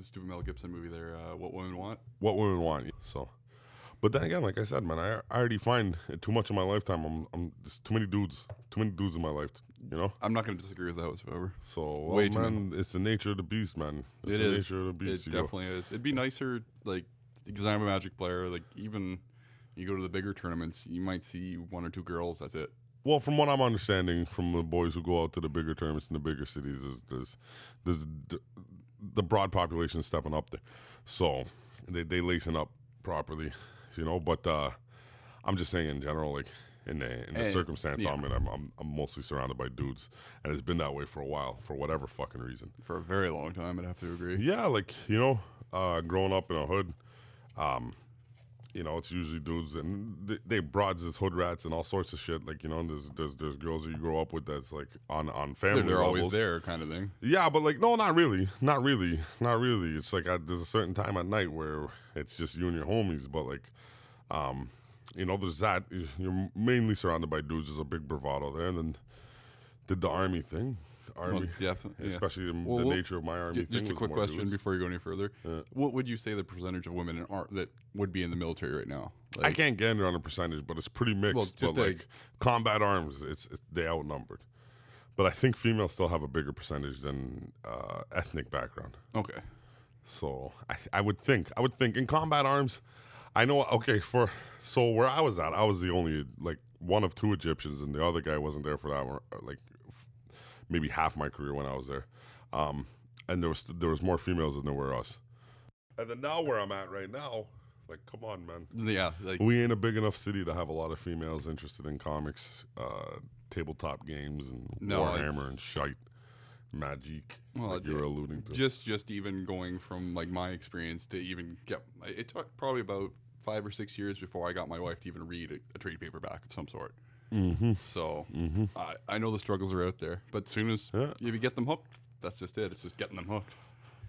stupid Mel Gibson movie there. What Women Want. What women want. So, but then again, like I said, man, I already find too much in my lifetime. I'm there's too many dudes in my life. I'm not going to disagree with that whatsoever. So, it's the nature of the beast, man. It is. Nature of the beast. It definitely is. It'd be nicer, like, because I'm a Magic player. Like, even you go to the bigger tournaments, you might see one or two girls. That's it. Well, from what I'm understanding from the boys who go out to the bigger tournaments in the bigger cities, there's the broad population is stepping up there, so they lacing up properly, But I'm just saying in general, like in the circumstance I'm in, I'm mostly surrounded by dudes, and it's been that way for a while for whatever fucking reason. For a very long time, I'd have to agree. Yeah, like growing up in a hood. It's usually dudes, and they broads as hood rats and all sorts of shit. Like, there's girls that you grow up with that's like on family They're levels. always there kind of thing. Yeah, but like, no, not really. It's like there's a certain time at night where it's just you and your homies. But like, there's that. You're mainly surrounded by dudes. There's a big bravado there, and then did the army thing. Definitely, especially the nature of my army. Just a quick question dudes. before you go any further. Yeah. What would you say the percentage of women that would be in the military right now? I can't get it on a percentage, but it's pretty mixed. Well, like combat arms, they outnumbered. But I think females still have a bigger percentage than ethnic background. Okay. So I would think in combat arms, I know. Okay, so where I was at, I was the only like one of two Egyptians, and the other guy wasn't there for that. Like. Maybe half my career when I was there, and there was more females than there were us. And then now where I'm at right now, like, come on, man. Yeah, we ain't a big enough city to have a lot of females interested in comics, tabletop games, and Warhammer and shite, magic. Well, like you're alluding to. Just even going from like my experience to even get it took probably about 5 or 6 years before I got my wife to even read a trade paperback of some sort. Mm-hmm. So I know the struggles are out there, but as soon as you get them hooked, that's just it. It's just getting them hooked.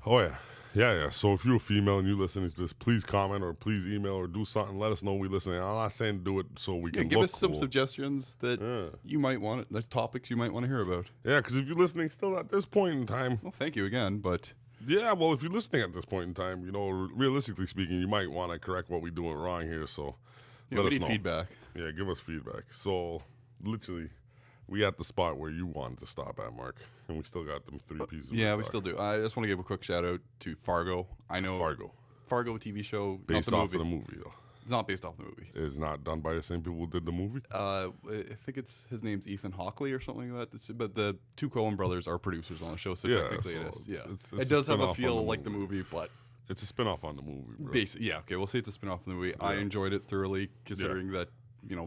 Oh yeah. So if you're a female and you're listening to this, please comment or please email or do something. Let us know we listening. I'm not saying do it so we can give look us some cool. suggestions that you might want, like topics you might want to hear about. Yeah, because if you're listening still at this point in time, well, thank you again, but. Yeah, well, if you're listening at this point in time, realistically speaking, you might want to correct what we're doing wrong here. So let us know. Feedback. Yeah, give us feedback. So literally, we at the spot where you wanted to stop at, Mark, and we still got them 3 pieces. Yeah, we still do. I just want to give a quick shout out to Fargo. I know Fargo TV show, based off of the movie though. It's not based off the movie. It's not done by the same people who did the movie? I think his name's Ethan Hawke or something like that. But the two Coen brothers are producers on the show, so technically it is. Yeah, it's it does have a feel like the movie, but it's a spin-off on the movie, bro. Yeah, okay, we'll say it's a spin-off on the movie. Yeah. I enjoyed it thoroughly, considering that,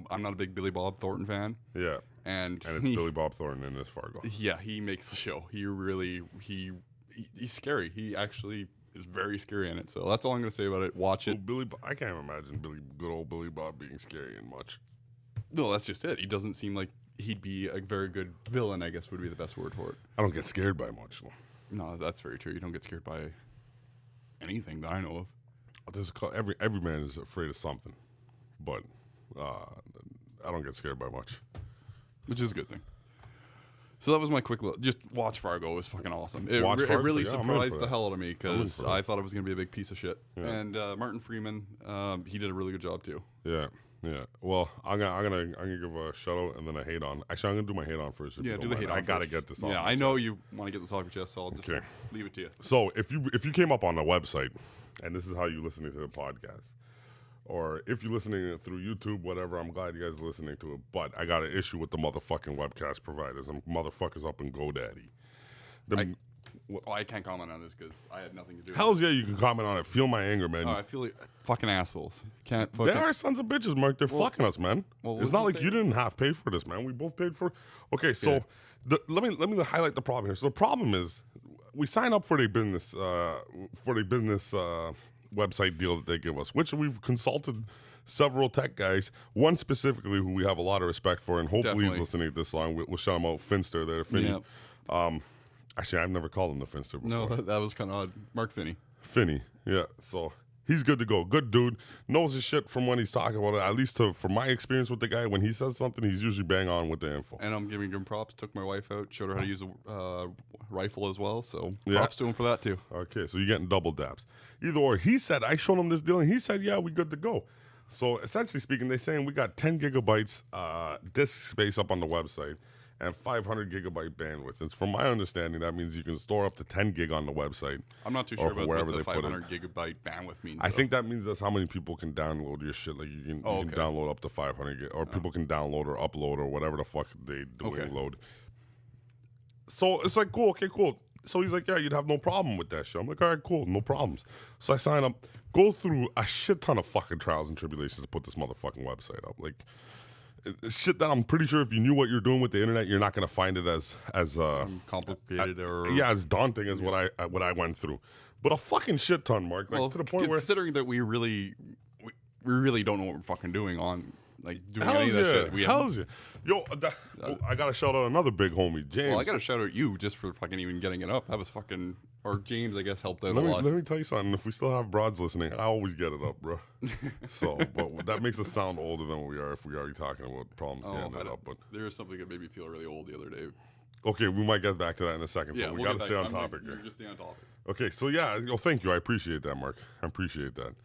I'm not a big Billy Bob Thornton fan. Yeah. And it's Billy Bob Thornton in this Fargo. Yeah, he makes the show. He's scary. He actually is very scary in it. So that's all I'm going to say about it. Watch it. I can't imagine good old Billy Bob being scary in much. No, that's just it. He doesn't seem like he'd be a very good villain, I guess would be the best word for it. I don't get scared by much. No, that's very true. You don't get scared by anything that I know of. Every man is afraid of something, but I don't get scared by much. Which is a good thing. So that was my quick look. Just watch Fargo. It was fucking awesome. It really surprised the hell out of me because I thought it was going to be a big piece of shit. Yeah. And Martin Freeman, he did a really good job too. Yeah. Well, I'm gonna give a shout out and then a hate on. Actually, I'm gonna do my hate on first. Yeah, do the hate on. I gotta get this off. Yeah, I know you want to get this off your chest, so I'll just leave it to you. So if you came up on the website, and this is how you listening to the podcast, or if you're listening through YouTube, whatever, I'm glad you guys are listening to it. But I got an issue with the motherfucking webcast providers. Them motherfuckers up in GoDaddy. I can't comment on this because I had nothing to do with it. Hells yeah, you can comment on it. Feel my anger, man. I feel like fucking assholes. They are sons of bitches, Mark. They're fucking us, man. It's not like you didn't have to pay for this, man. We both paid for it. Okay, so let me highlight the problem here. So the problem is we sign up for the business website deal that they give us, which we've consulted several tech guys, one specifically who we have a lot of respect for, and hopefully he's listening to this long. We'll shout him out, Finster there, Finney. Yep. Actually, I've never called him the Finster before. No, that was kind of odd. Mark Finney, yeah. So he's good to go. Good dude. Knows his shit from when he's talking about it. At least from my experience with the guy, when he says something, he's usually bang on with the info. And I'm giving him props. Took my wife out, showed her how to use a rifle as well. So props to him for that too. Okay, so you're getting double daps. Either or, he said, I showed him this deal, and he said, yeah, we good to go. So essentially speaking, they're saying we got 10 gigabytes disk space up on the website and 500 gigabyte bandwidth. And from my understanding, that means you can store up to 10 gig on the website. I'm not too sure about what the 500 gigabyte bandwidth means. I think that means that's how many people can download your shit. Like you can download up to 500 gig, or people can download or upload or whatever the fuck they load. So it's like, cool, okay, cool. So he's like, yeah, you'd have no problem with that shit. I'm like, all right, cool, no problems. So I sign up, go through a shit ton of fucking trials and tribulations to put this motherfucking website up. Like, shit that I'm pretty sure if you knew what you're doing with the internet, you're not going to find it as complicated or as daunting as what I went through. But a fucking shit ton, Mark. Like, to the point considering that we really don't know what we're fucking doing on. Like doing any of that shit. Hells yeah. Yo, I got to shout out another big homie, James. Well, I got to shout out you just for fucking even getting it up. That was fucking... Or James, I guess, helped out a lot. Let me tell you something. If we still have broads listening, I always get it up, bro. So, but that makes us sound older than we are if we are talking about problems getting it up. But there was something that made me feel really old the other day. Okay, we might get back to that in a second. So we got to stay on topic here. Just stay on topic. Okay, so yeah, thank you. I appreciate that, Mark. I appreciate that.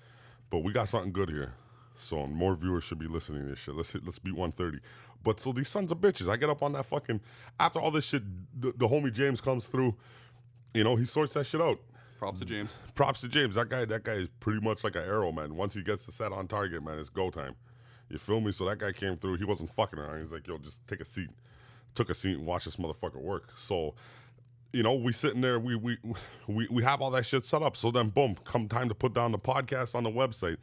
But we got something good here. So more viewers should be listening to this shit. Let's beat 130. But so these sons of bitches, I get up on that fucking, after all this shit, the homie James comes through, he sorts that shit out. Props to James. Props to James. That guy is pretty much like an arrow, man. Once he gets the set on target, man, it's go time. You feel me? So that guy came through. He wasn't fucking around. He's like, yo, just take a seat. Took a seat and watch this motherfucker work. So, we sitting there, we have all that shit set up. So then, boom, come time to put down the podcast on the website.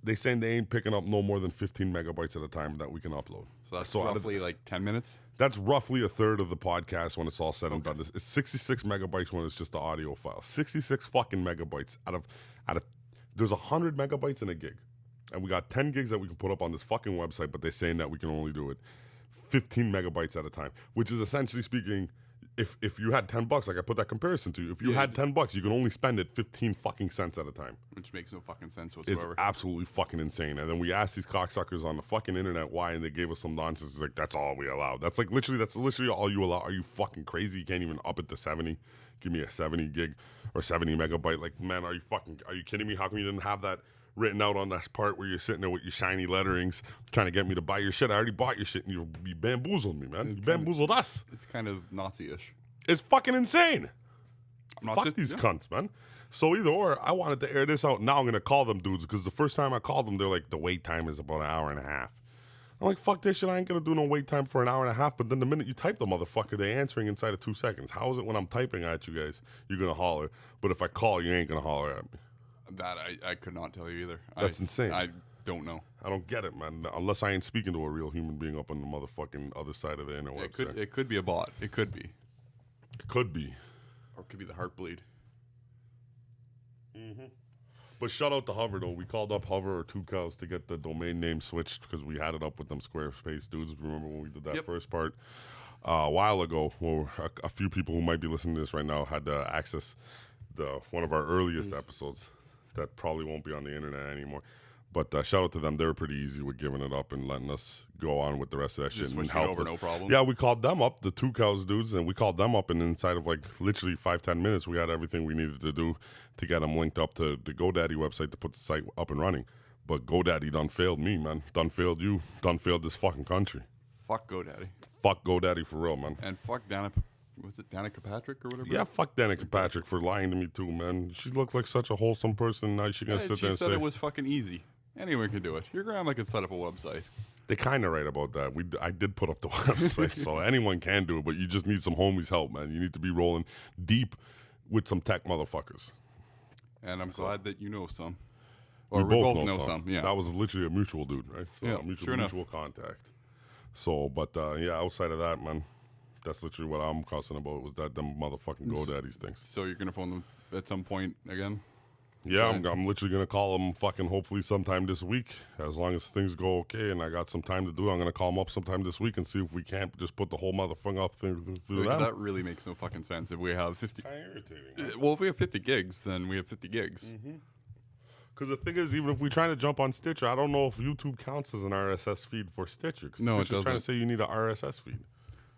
They saying they ain't picking up no more than 15 megabytes at a time that we can upload. So that's roughly like 10 minutes? That's roughly a third of the podcast when it's all said and done. It's 66 megabytes when it's just the audio file. 66 fucking megabytes out of there's 100 megabytes in a gig. And we got 10 gigs that we can put up on this fucking website, but they're saying that we can only do it 15 megabytes at a time, which is essentially speaking, if you had $10, like I put that comparison to you, if you had $10, you can only spend it 15 fucking cents at a time. Which makes no fucking sense whatsoever. It's absolutely fucking insane. And then we asked these cocksuckers on the fucking internet why, and they gave us some nonsense. It's like, that's all we allow. That's literally all you allow. Are you fucking crazy? You can't even up it to 70. Give me a 70 gig or 70 megabyte. Like, man, are you kidding me? How come you didn't have that written out on that part where you're sitting there with your shiny letterings trying to get me to buy your shit. I already bought your shit and you bamboozled me, man. You bamboozled us. It's kind of Nazi-ish. It's fucking insane. Fuck these yeah. cunts, man. So either or, I wanted to air this out. Now I'm going to call them dudes because the first time I called them, they're like, the wait time is about an hour and a half. I'm like, fuck this shit. I ain't going to do no wait time for an hour and a half. But then the minute you type the motherfucker, they're answering inside of 2 seconds. How is it when I'm typing at you guys, you're going to holler? But if I call, you ain't going to holler at me. That I could not tell you either. That's insane. I don't know. I don't get it, man. Unless I ain't speaking to a real human being up on the motherfucking other side of the interwebs. It could be a bot. It could be. It could be. Or it could be the Heartbleed. But shout out to Hover, though. We called up Hover or Two Cows to get the domain name switched because we had it up with them Squarespace dudes. Remember when we did that first part? A while ago, well, a few people who might be listening to this right now had to access one of our earliest episodes that probably won't be on the internet anymore. But shout out to them. They were pretty easy with giving it up and letting us go on with the rest of that shit and help over, us. no problem. Yeah, we called them up, the Two Cows dudes, and we called them up, and inside of like literally 5-10 minutes, we had everything we needed to do to get them linked up to the GoDaddy website to put the site up and running. But GoDaddy done failed me, man. Done failed you. Done failed this fucking country. Fuck GoDaddy. Fuck GoDaddy for real, man. And fuck Danica Patrick or whatever? Yeah, fuck Danica Patrick for lying to me too, man. She looked like such a wholesome person. Now she gonna sit there and say say it was fucking easy. Anyone can do it. Your grandma could set up a website. They kind of right about that. I did put up the website, so anyone can do it, but you just need some homies' help, man. You need to be rolling deep with some tech motherfuckers. And I'm glad that you know some. Or we we both both know know some. Yeah. That was literally a mutual dude, right? So Yeah, a sure mutual contact. So, but yeah, outside of that, man, that's literally what I'm cussing about was that them motherfucking GoDaddy's things. So you're going to phone them at some point again? Yeah, I'm literally going to call them fucking hopefully sometime this week. As long as things go okay and I got some time to do it, I'm going to call them up sometime this week and see if we can't just put the whole motherfucker up through them. That really makes no fucking sense. If we have 50... Kind of irritating. Man. Well, if we have 50 gigs, then we have 50 gigs. Because the thing is, even if we try to jump on Stitcher, I don't know if YouTube counts as an RSS feed for Stitcher. No, it Stitcher's trying to doesn't. say you need an RSS feed.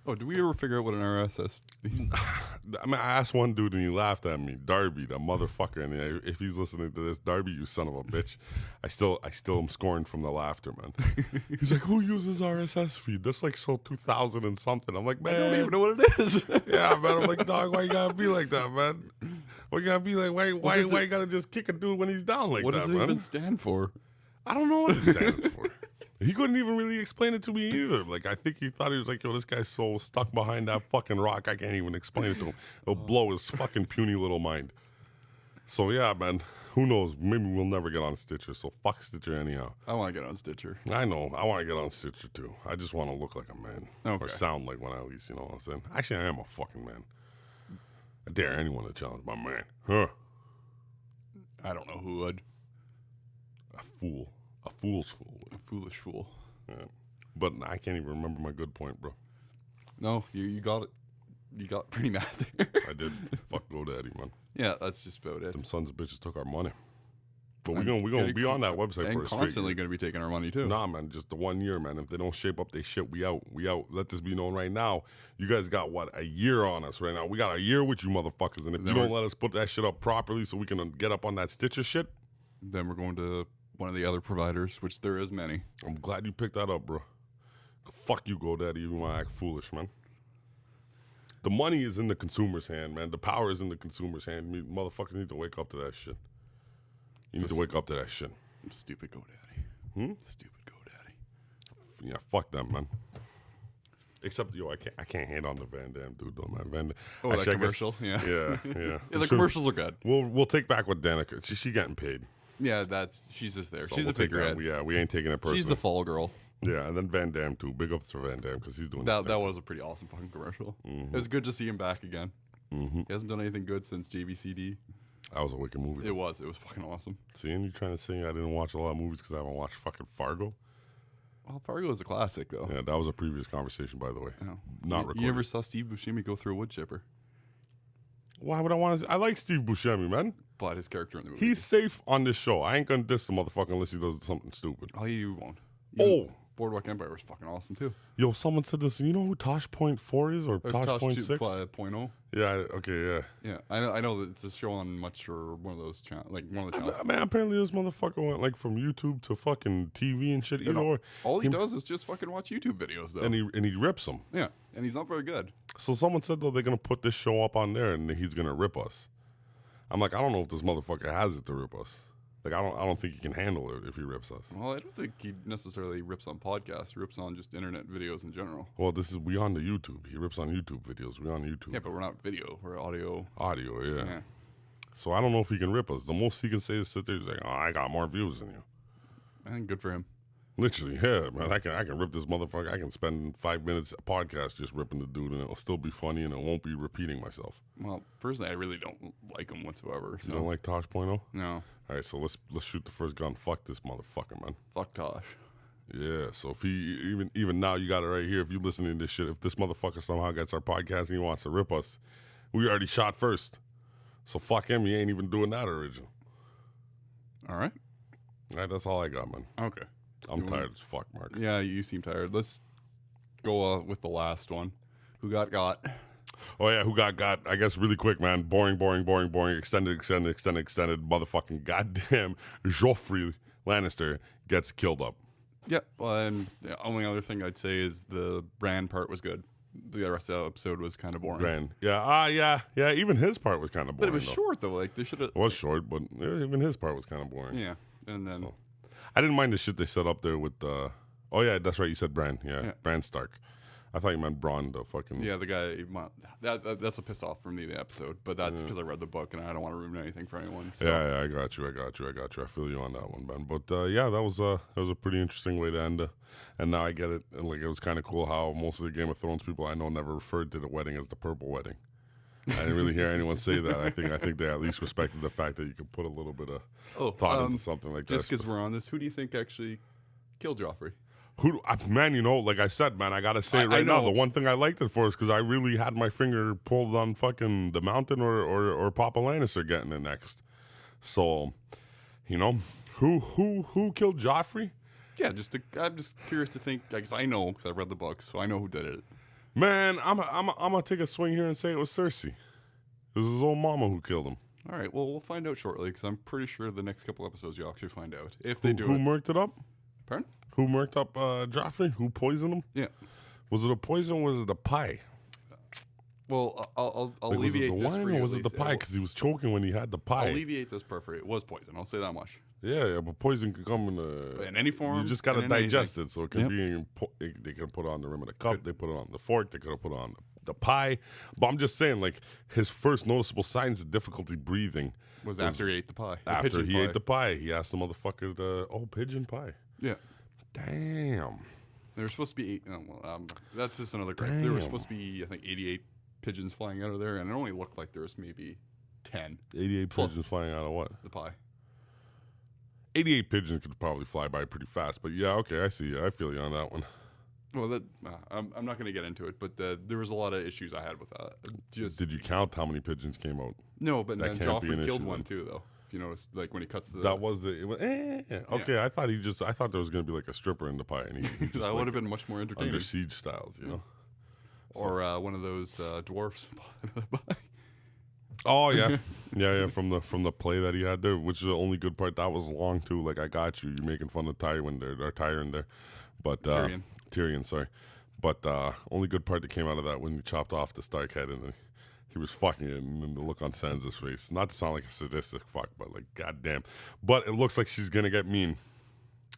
Oh, did we ever figure out what an RSS... I mean, I asked one dude and he laughed at me. Darby, that motherfucker. And if he's listening to this, Darby, you son of a bitch. I still am scorned from the laughter, man. He's like, who uses RSS feed? That's like so 2000 and something. I'm like, man. I don't even know what it is. Yeah, man. I'm like, dog, why you gotta be like that, man? Why you gotta be like, why you gotta just kick a dude when he's down like What that, does it man? even stand for? I don't know what it stands for. He couldn't even really explain it to me either. Like, I think he thought he was like, yo, this guy's so stuck behind that fucking rock, I can't even explain it to him. It'll blow his fucking puny little mind. So, yeah, man, who knows? Maybe we'll never get on Stitcher, so fuck Stitcher anyhow. I want to get on Stitcher. I know. I want to get on Stitcher, too. I just want to look like a man. Okay. Or sound like one, at least, you know what I'm saying? Actually, I am a fucking man. I dare anyone to challenge my man. Huh? I don't know who would. A fool. A fool's fool. A foolish fool. Yeah. But I can't even remember my good point, bro. No, you got it. You got pretty mad there. I did. Fuck GoDaddy, man. Yeah, that's just about it. Them sons of bitches took our money. But we're gonna be on that website and for a straight constantly year. going to be taking our money too. Nah, man, just the 1 year, man. If they don't shape up they shit, we out. We out. Let this be known right now. You guys got, what, a year on us right now. We got a year with you motherfuckers. And if you don't let us put that shit up properly so we can get up on that Stitcher shit. Then we're going to one of the other providers, which there is many. I'm glad you picked that up, bro. Fuck you, GoDaddy. You want to act foolish, man. The money is in the consumer's hand, man. The power is in the consumer's hand. Motherfuckers need to wake up to that shit. You need to wake up to that shit. Stupid GoDaddy. Stupid GoDaddy. Yeah, fuck them, man. Except, yo, I can't hate on the Van Damme dude, though, man. Oh, Actually, that commercial? Yeah. Yeah. Yeah, the commercials are good. We'll take back what Danica. She getting paid. Yeah, she's just there. So She's we'll a figurehead. We ain't taking it personally. She's the fall girl. Yeah, and then Van Damme, too. Big ups to Van Damme, because he's doing That was a pretty awesome fucking commercial. It was good to see him back again. He hasn't done anything good since JVCD. That was a wicked movie. It was fucking awesome. Seeing you trying to say I didn't watch a lot of movies because I haven't watched fucking Fargo. Well, Fargo is a classic, though. Yeah, that was a previous conversation, by the way. Oh. Not recorded. You never saw Steve Buscemi go through a wood chipper. Why would I want to? I like Steve Buscemi, man. But his character in the movie. He's safe on this show. I ain't gonna diss the motherfucker unless he does something stupid. Oh, you won't. Boardwalk Empire was fucking awesome too. Yo, someone said this. You know who Tosh.4 is or Tosh.6? 2.0. Yeah. Okay. Yeah. Yeah, I know that it's a show on Much or one of those channels, like one of the channels. Man, apparently this motherfucker went like from YouTube to fucking TV and shit. All he does is just fucking watch YouTube videos though, and he rips them. Yeah, and he's not very good. So someone said though they're gonna put this show up on there and he's gonna rip us. I'm like, I don't know if this motherfucker has it to rip us. Like, I don't think he can handle it if he rips us. Well, I don't think he necessarily rips on podcasts. He rips on just internet videos in general. Well, we on the YouTube. He rips on YouTube videos. We on YouTube. Yeah, but we're not video. We're audio. Audio, yeah. So I don't know if he can rip us. The most he can say is sit there. He's like, oh, I got more views than you. I think good for him. Literally, yeah, man. I can rip this motherfucker. I can spend 5 minutes a podcast just ripping the dude, and it'll still be funny, and it won't be repeating myself. Well, personally, I really don't like him whatsoever. So. You don't like Tosh.0? No. All right, so let's shoot the first gun. Fuck this motherfucker, man. Fuck Tosh. Yeah, so if he even now, you got it right here. If you listening to this shit, if this motherfucker somehow gets our podcast and he wants to rip us, we already shot first. So fuck him. He ain't even doing that original. All right. All right, that's all I got, man. Okay. I'm tired as fuck, Mark. Yeah, you seem tired. Let's go with the last one. Who got? Oh, yeah, who got? I guess really quick, man. Boring. Extended. Motherfucking goddamn Joffrey Lannister gets killed up. Yeah, well, and the only other thing I'd say is the Bran part was good. The rest of the episode was kind of boring. Bran. Yeah. Even his part was kind of boring. But it was short, though. Like, they should have... It was short, but even his part was kind of boring. Yeah, and then... So. I didn't mind the shit they set up there with oh yeah, that's right, you said Bran. Yeah. Bran Stark. I thought you meant Bronn, the fucking... Yeah, the guy... That's a piss off from me, the episode. But that's because I read the book, and I don't want to ruin anything for anyone. So. Yeah, I got you. I feel you on that one, Ben. But yeah, that was a pretty interesting way to end it. And now I get it. And like, it was kind of cool how most of the Game of Thrones people I know never referred to the wedding as the Purple Wedding. I didn't really hear anyone say that. I think they at least respected the fact that you could put a little bit of thought into something like that. Just because we're on this, who do you think actually killed Joffrey? Man, like I said, man, I gotta say it right now. The one thing I liked it for is because I really had my finger pulled on fucking the Mountain or Papa Lannister getting it next. So, who killed Joffrey? Yeah, I'm just curious to think, because I know, because I read the books, so I know who did it. Man, I'm gonna take a swing here and say it was Cersei. It was his old mama who killed him. All right, well, we'll find out shortly, because I'm pretty sure the next couple episodes you'll actually find out. If they do Who murked it up? Pardon? Who murked up Joffrey? Who poisoned him? Yeah. Was it a poison or was it a pie? Well, I'll alleviate this for you. Was it the wine or was it the pie? Because he was choking when he had the pie. I'll alleviate this part for you. It was poison. I'll say that much. Yeah, but poison can come in any form. You just got to digest it, so it can be. They can put it on the rim of the cup. They put it on the fork. They could have put it on the pie. But I'm just saying, like, his first noticeable signs of difficulty breathing was after he ate the pie. After he ate the pie, he asked the motherfucker pigeon pie. Yeah. Damn. There were supposed to be that's just another gripe. There were supposed to be, I think, 88 pigeons flying out of there, and it only looked like there was maybe 10. 88 pigeons flying out of what? The pie. 88 pigeons could probably fly by pretty fast, but yeah, okay, I see you. I feel you on that one. Well, I'm not going to get into it, but there was a lot of issues I had with that. Did you count how many pigeons came out? No, but then Joffrey killed one too, though. If you notice, like when he cuts the... That was it. Okay, yeah. I thought there was going to be like a stripper in the pie. And he that would have been much more entertaining. Under Siege styles, you know? Or one of those dwarfs. Oh, yeah. yeah, from the play that he had there, which is the only good part. That was long, too. Like, I got you. You're making fun of Tyrion there. But, Tyrion, sorry. But only good part that came out of that when he chopped off the Stark head and he was fucking it, and then the look on Sansa's face. Not to sound like a sadistic fuck, but like, goddamn. But it looks like she's gonna get mean.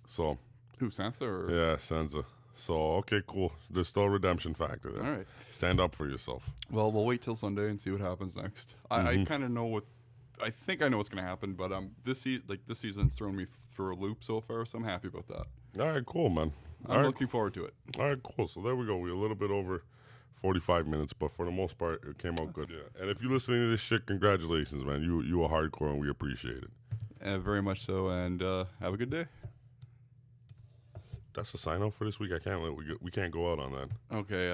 So. Who, Sansa or? Yeah, Sansa. So, okay, cool. There's still a redemption factor there. All right. Stand up for yourself. Well, we'll wait till Sunday and see what happens next. I kind of know I think I know what's gonna happen, but this season's thrown me through a loop so far, so I'm happy about that. All right, cool, man. I'm looking forward to it. All right, cool. So there we go. We're a little bit over 45 minutes, but for the most part, it came out good. Yeah. And if you're listening to this shit, congratulations, man. You are hardcore, and we appreciate it. Very much so, and have a good day. That's a sign off for this week. We can't go out on that. Okay.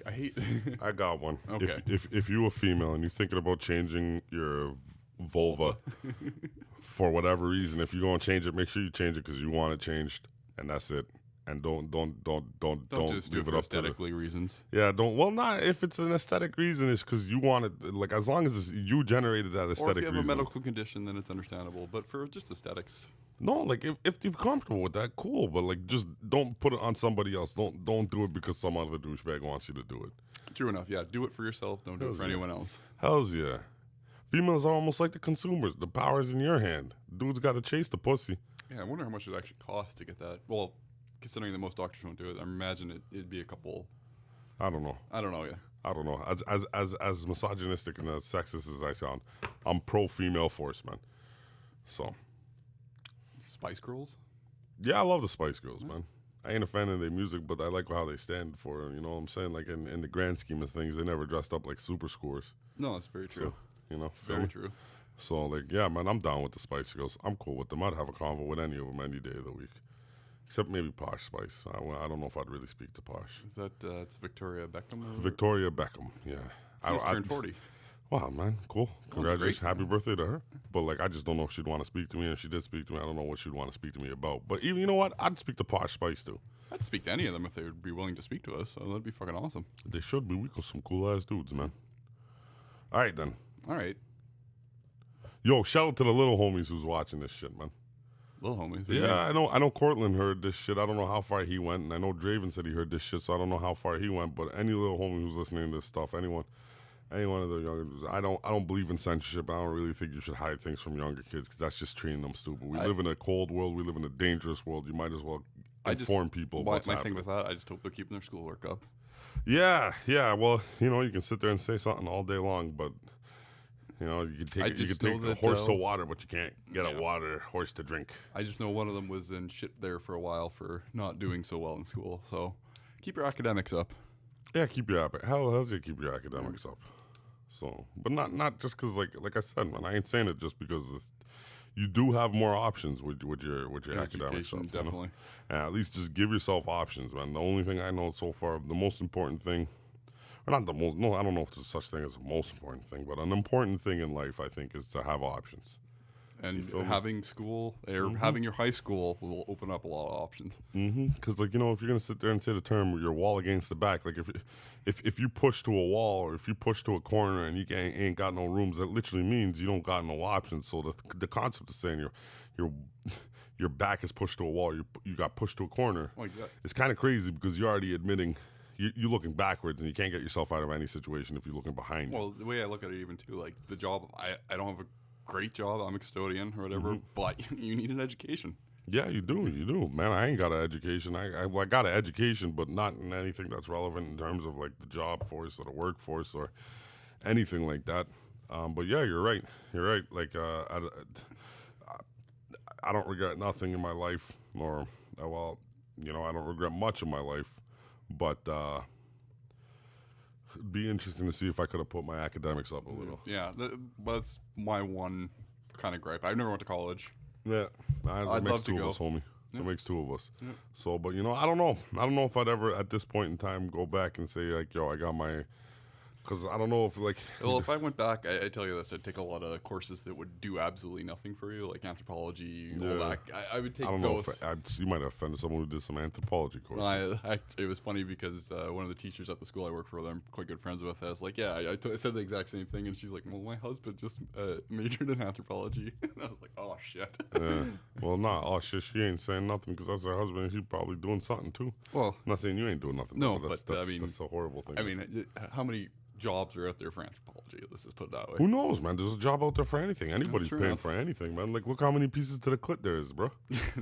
I hate. I got one. Okay. If you a female and you're thinking about changing your vulva for whatever reason. If you're gonna change it, make sure you change it because you want it changed, and that's it. And don't just do leave it it for up to aesthetically reasons. yeah. Don't well, not if it's an aesthetic reason. It's because you want it. Like as long as you generated that Or aesthetic if you have reason. a medical condition, then it's understandable. But for just aesthetics, No, like if you're comfortable with that, cool. But like, just don't put it on somebody else. Don't do it because some other douchebag wants you to do it. true enough. Yeah, do it for yourself. Don't do it for anyone else. Hells yeah. Females are almost like the consumers. The power's in your hand. Dudes got to chase the pussy. Yeah, I wonder how much it actually costs to get that. Well, considering that most doctors won't do it, I imagine it'd be a couple. I don't know. I don't know. Yeah. I don't know. As misogynistic and as sexist as I sound, I'm pro female force, man. So Spice Girls. yeah, I love the Spice Girls, man. I ain't a fan of their music, but I like how they stand for. You know what I'm saying? Like in the grand scheme of things, they never dressed up like super scores. No, that's very true. You know, feel Very me? true. So like, yeah, man, I'm down with the Spice Girls. I'm cool with them. I'd have a convo with any of them any day of the week, except maybe Posh Spice. I don't know if I'd really speak to Posh. Is that it's Victoria Beckham? Or? Victoria Beckham, yeah. She's turned 40. Wow, man, cool. Congratulations, great. happy birthday to her. But like, I just don't know if she'd want to speak to me. And if she did speak to me, I don't know what she'd want to speak to me about. But even, you know what? I'd speak to Posh Spice too. I'd speak to any of them if they would be willing to speak to us. So that'd be fucking awesome. They should be. We got some cool ass dudes, man. All right then. All right, Yo, shout out to the little homies who's watching this shit, man. little homies. Yeah, I know Cortland heard this shit. I don't know how far he went, and I know Draven said he heard this shit, so I don't know how far he went. But any little homie who's listening to this stuff, any one of the younger, I don't believe in censorship. I don't really think you should hide things from younger kids because that's just treating them stupid. We live in a cold world. We live in a dangerous world. You might as well inform people. My What's thing happening. with that, I just hope they're keeping their schoolwork up. Yeah. Well, you know, you can sit there and say something all day long, but you know, you can take a horse to water, but you can't get a horse to drink. I just know one of them was in shit there for a while for not doing so well in school. So keep your academics up. Yeah, keep your how's it keep your academics up? So, but not just because like I said, man, I ain't saying it just because you do have more options with your academic stuff. Definitely. You know? And at least just give yourself options, man. The only thing I know so far, the most important thing, or not the most, no, I don't know if there's such thing as the most important thing, but an important thing in life, I think, is to have options. And having school or having your high school will open up a lot of options. Because, like, you know, if you're going to sit there and say the term your wall against the back, like if you push to a wall or if you push to a corner and you ain't got no rooms, that literally means you don't got no options. So the concept of saying your back is pushed to a wall, you got pushed to a corner, Exactly. It's kind of crazy because you're already admitting you're looking backwards and you can't get yourself out of any situation if you're looking behind you. Well, the way I look at it even too, like the job, I don't have a great job. I'm a custodian or whatever, but you need an education. Yeah, you do, man. I ain't got an education. I got an education, but not in anything that's relevant in terms of like the job force or the workforce or anything like that. But yeah, you're right. Like I don't regret nothing in my life, or well, you know, I don't regret much in my life. But it'd be interesting to see if I could have put my academics up a little. Yeah, that's my one kind of gripe. I never went to college. Yeah, that makes two of us, homie. That makes two of us. So, but you know, I don't know. I don't know if I'd ever, at this point in time, go back and say like, "Yo, I got my." Because I don't know if like. Well, if I went back, I tell you this, I'd take a lot of courses that would do absolutely nothing for you, like anthropology, all that. I would take I don't those. know if you might have offended someone who did some anthropology courses. It was funny because one of the teachers at the school I work for, that I'm quite good friends with, I was like, yeah, I said the exact same thing, and she's like, well, my husband just majored in anthropology. And I was like, oh, shit. Well, nah, oh, shit, she ain't saying nothing because that's her husband, and she's probably doing something, too. Well, I'm not saying you ain't doing nothing. No, but I mean, that's a horrible thing. I mean, how many jobs are out there for anthropology? Let's just put it that way. Who knows, man? There's a job out there for anything. Anybody's true paying enough. for anything, man. Like, look how many pieces to the clit there is, bro.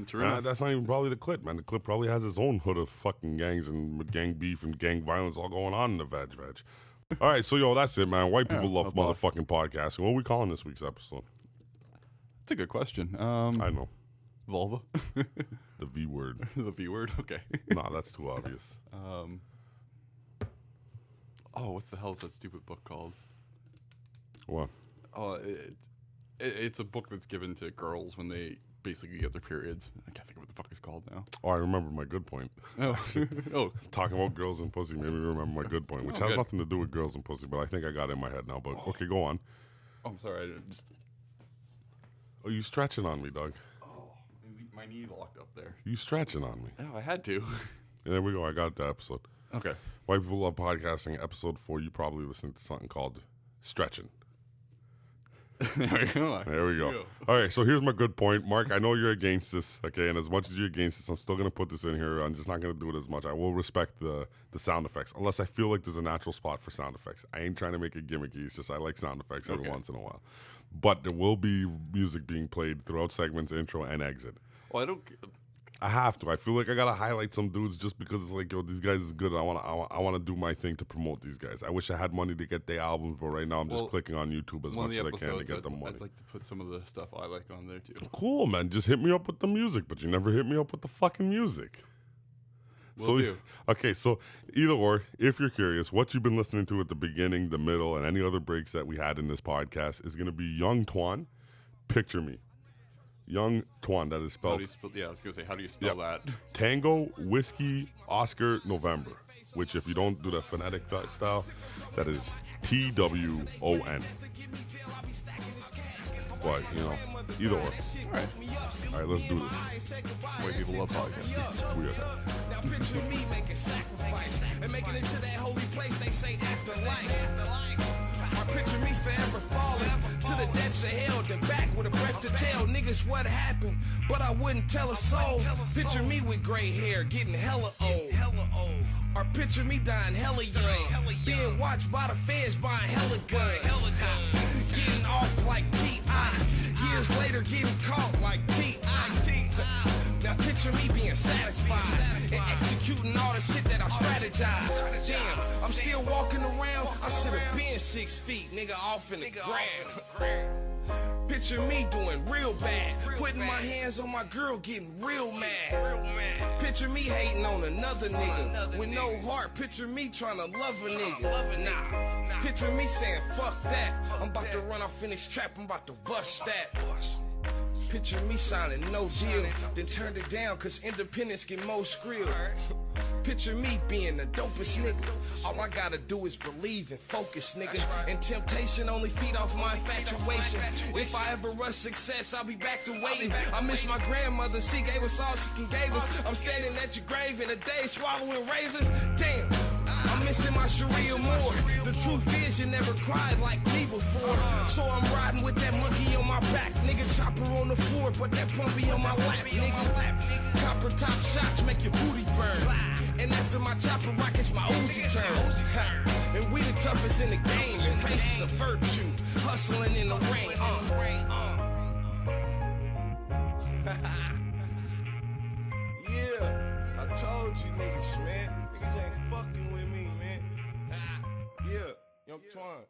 True enough. That's not even probably the clit, man. The clit probably has its own hood of fucking gangs and gang beef and gang violence all going on in the veg. All right, so, yo, that's it, man. White people love motherfucking podcasting. What are we calling this week's episode? That's a good question. I know. Vulva? The V word. The V word? Okay. Nah, that's too obvious. Oh, what the hell is that stupid book called? What? Oh, it's a book that's given to girls when they basically get their periods. I can't think of what the fuck it's called now. Oh, I remember my good point. Oh, Talking about girls and pussy made me remember my good point, which has nothing to do with girls and pussy, but I think I got it in my head now. But okay, go on. I'm sorry. Oh, you stretching on me, Doug. Oh, my knee locked up there. You stretching on me. Oh, I had to. There we go. I got the episode. Okay. White People Love Podcasting, episode 4. You probably listened to something called Stretching. There we go. There we go. All right, so here's my good point. Mark, I know you're against this, okay? And as much as you're against this, I'm still going to put this in here. I'm just not going to do it as much. I will respect the sound effects, unless I feel like there's a natural spot for sound effects. I ain't trying to make it gimmicky. It's just I like sound effects every once in a while. But there will be music being played throughout segments, intro, and exit. Well, I have to. I feel like I gotta highlight some dudes just because it's like, yo, these guys is good. I wanna do my thing to promote these guys. I wish I had money to get their albums, but right now I'm just clicking on YouTube as much as I can to get them money. I'd like to put some of the stuff I like on there too. Cool, man. Just hit me up with the music, but you never hit me up with the fucking music. Will do. Okay, so either or, if you're curious, what you've been listening to at the beginning, the middle, and any other breaks that we had in this podcast is gonna be Young Twan, Picture Me. Young Twan, that is spelled. I was gonna say, how do you spell that? Tango, Whiskey, Oscar, November. Which, if you don't do the phonetic style, that is TWON. But either or. All right, let's do this. White People Love Podcasting. We got that. Now picture me making sacrifice and making it to that holy place they say afterlife. Or picture me forever falling to the depths of hell, then back with a breath to tell niggas what happened, but I wouldn't tell a soul. Picture me with gray hair, getting hella old. Or picture me dying hella young, being watched by the feds buying hella guns, getting off like T.I. Years later getting caught like T.I. Now picture me being satisfied and executing all the shit that I strategized. Damn, I'm still walking around. I should have been 6 feet, nigga, off in the ground. Picture me doing real bad, putting my hands on my girl, getting real mad. Picture me hating on another nigga with no heart. Picture me trying to love a nigga. Nah, picture me saying fuck that. I'm about to run off in this trap. I'm about to bust that. Picture me signing no deal, then turned it down cause independence get more skrill. Picture me being the dopest nigga. All I gotta do is believe and focus, nigga. And temptation only feed off my infatuation. If I ever rush success, I'll be back to waiting. I miss my grandmother, she gave us all she can gave us. I'm standing at your grave in a day swallowing raisins. Damn, I'm missing my Sharia more. The truth is you never cried like me before. So I'm riding with that monkey on my back, nigga. Chopper on the floor, but that pumpy on my lap, nigga. Copper top shots make your booty burn. And after my chopper rock, it's my Uzi turn. And we the toughest in the game, and patience a virtue. Hustling in the rain, Yeah, I told you niggas, man. Niggas ain't fucking with me, man. Yeah, Young Twan.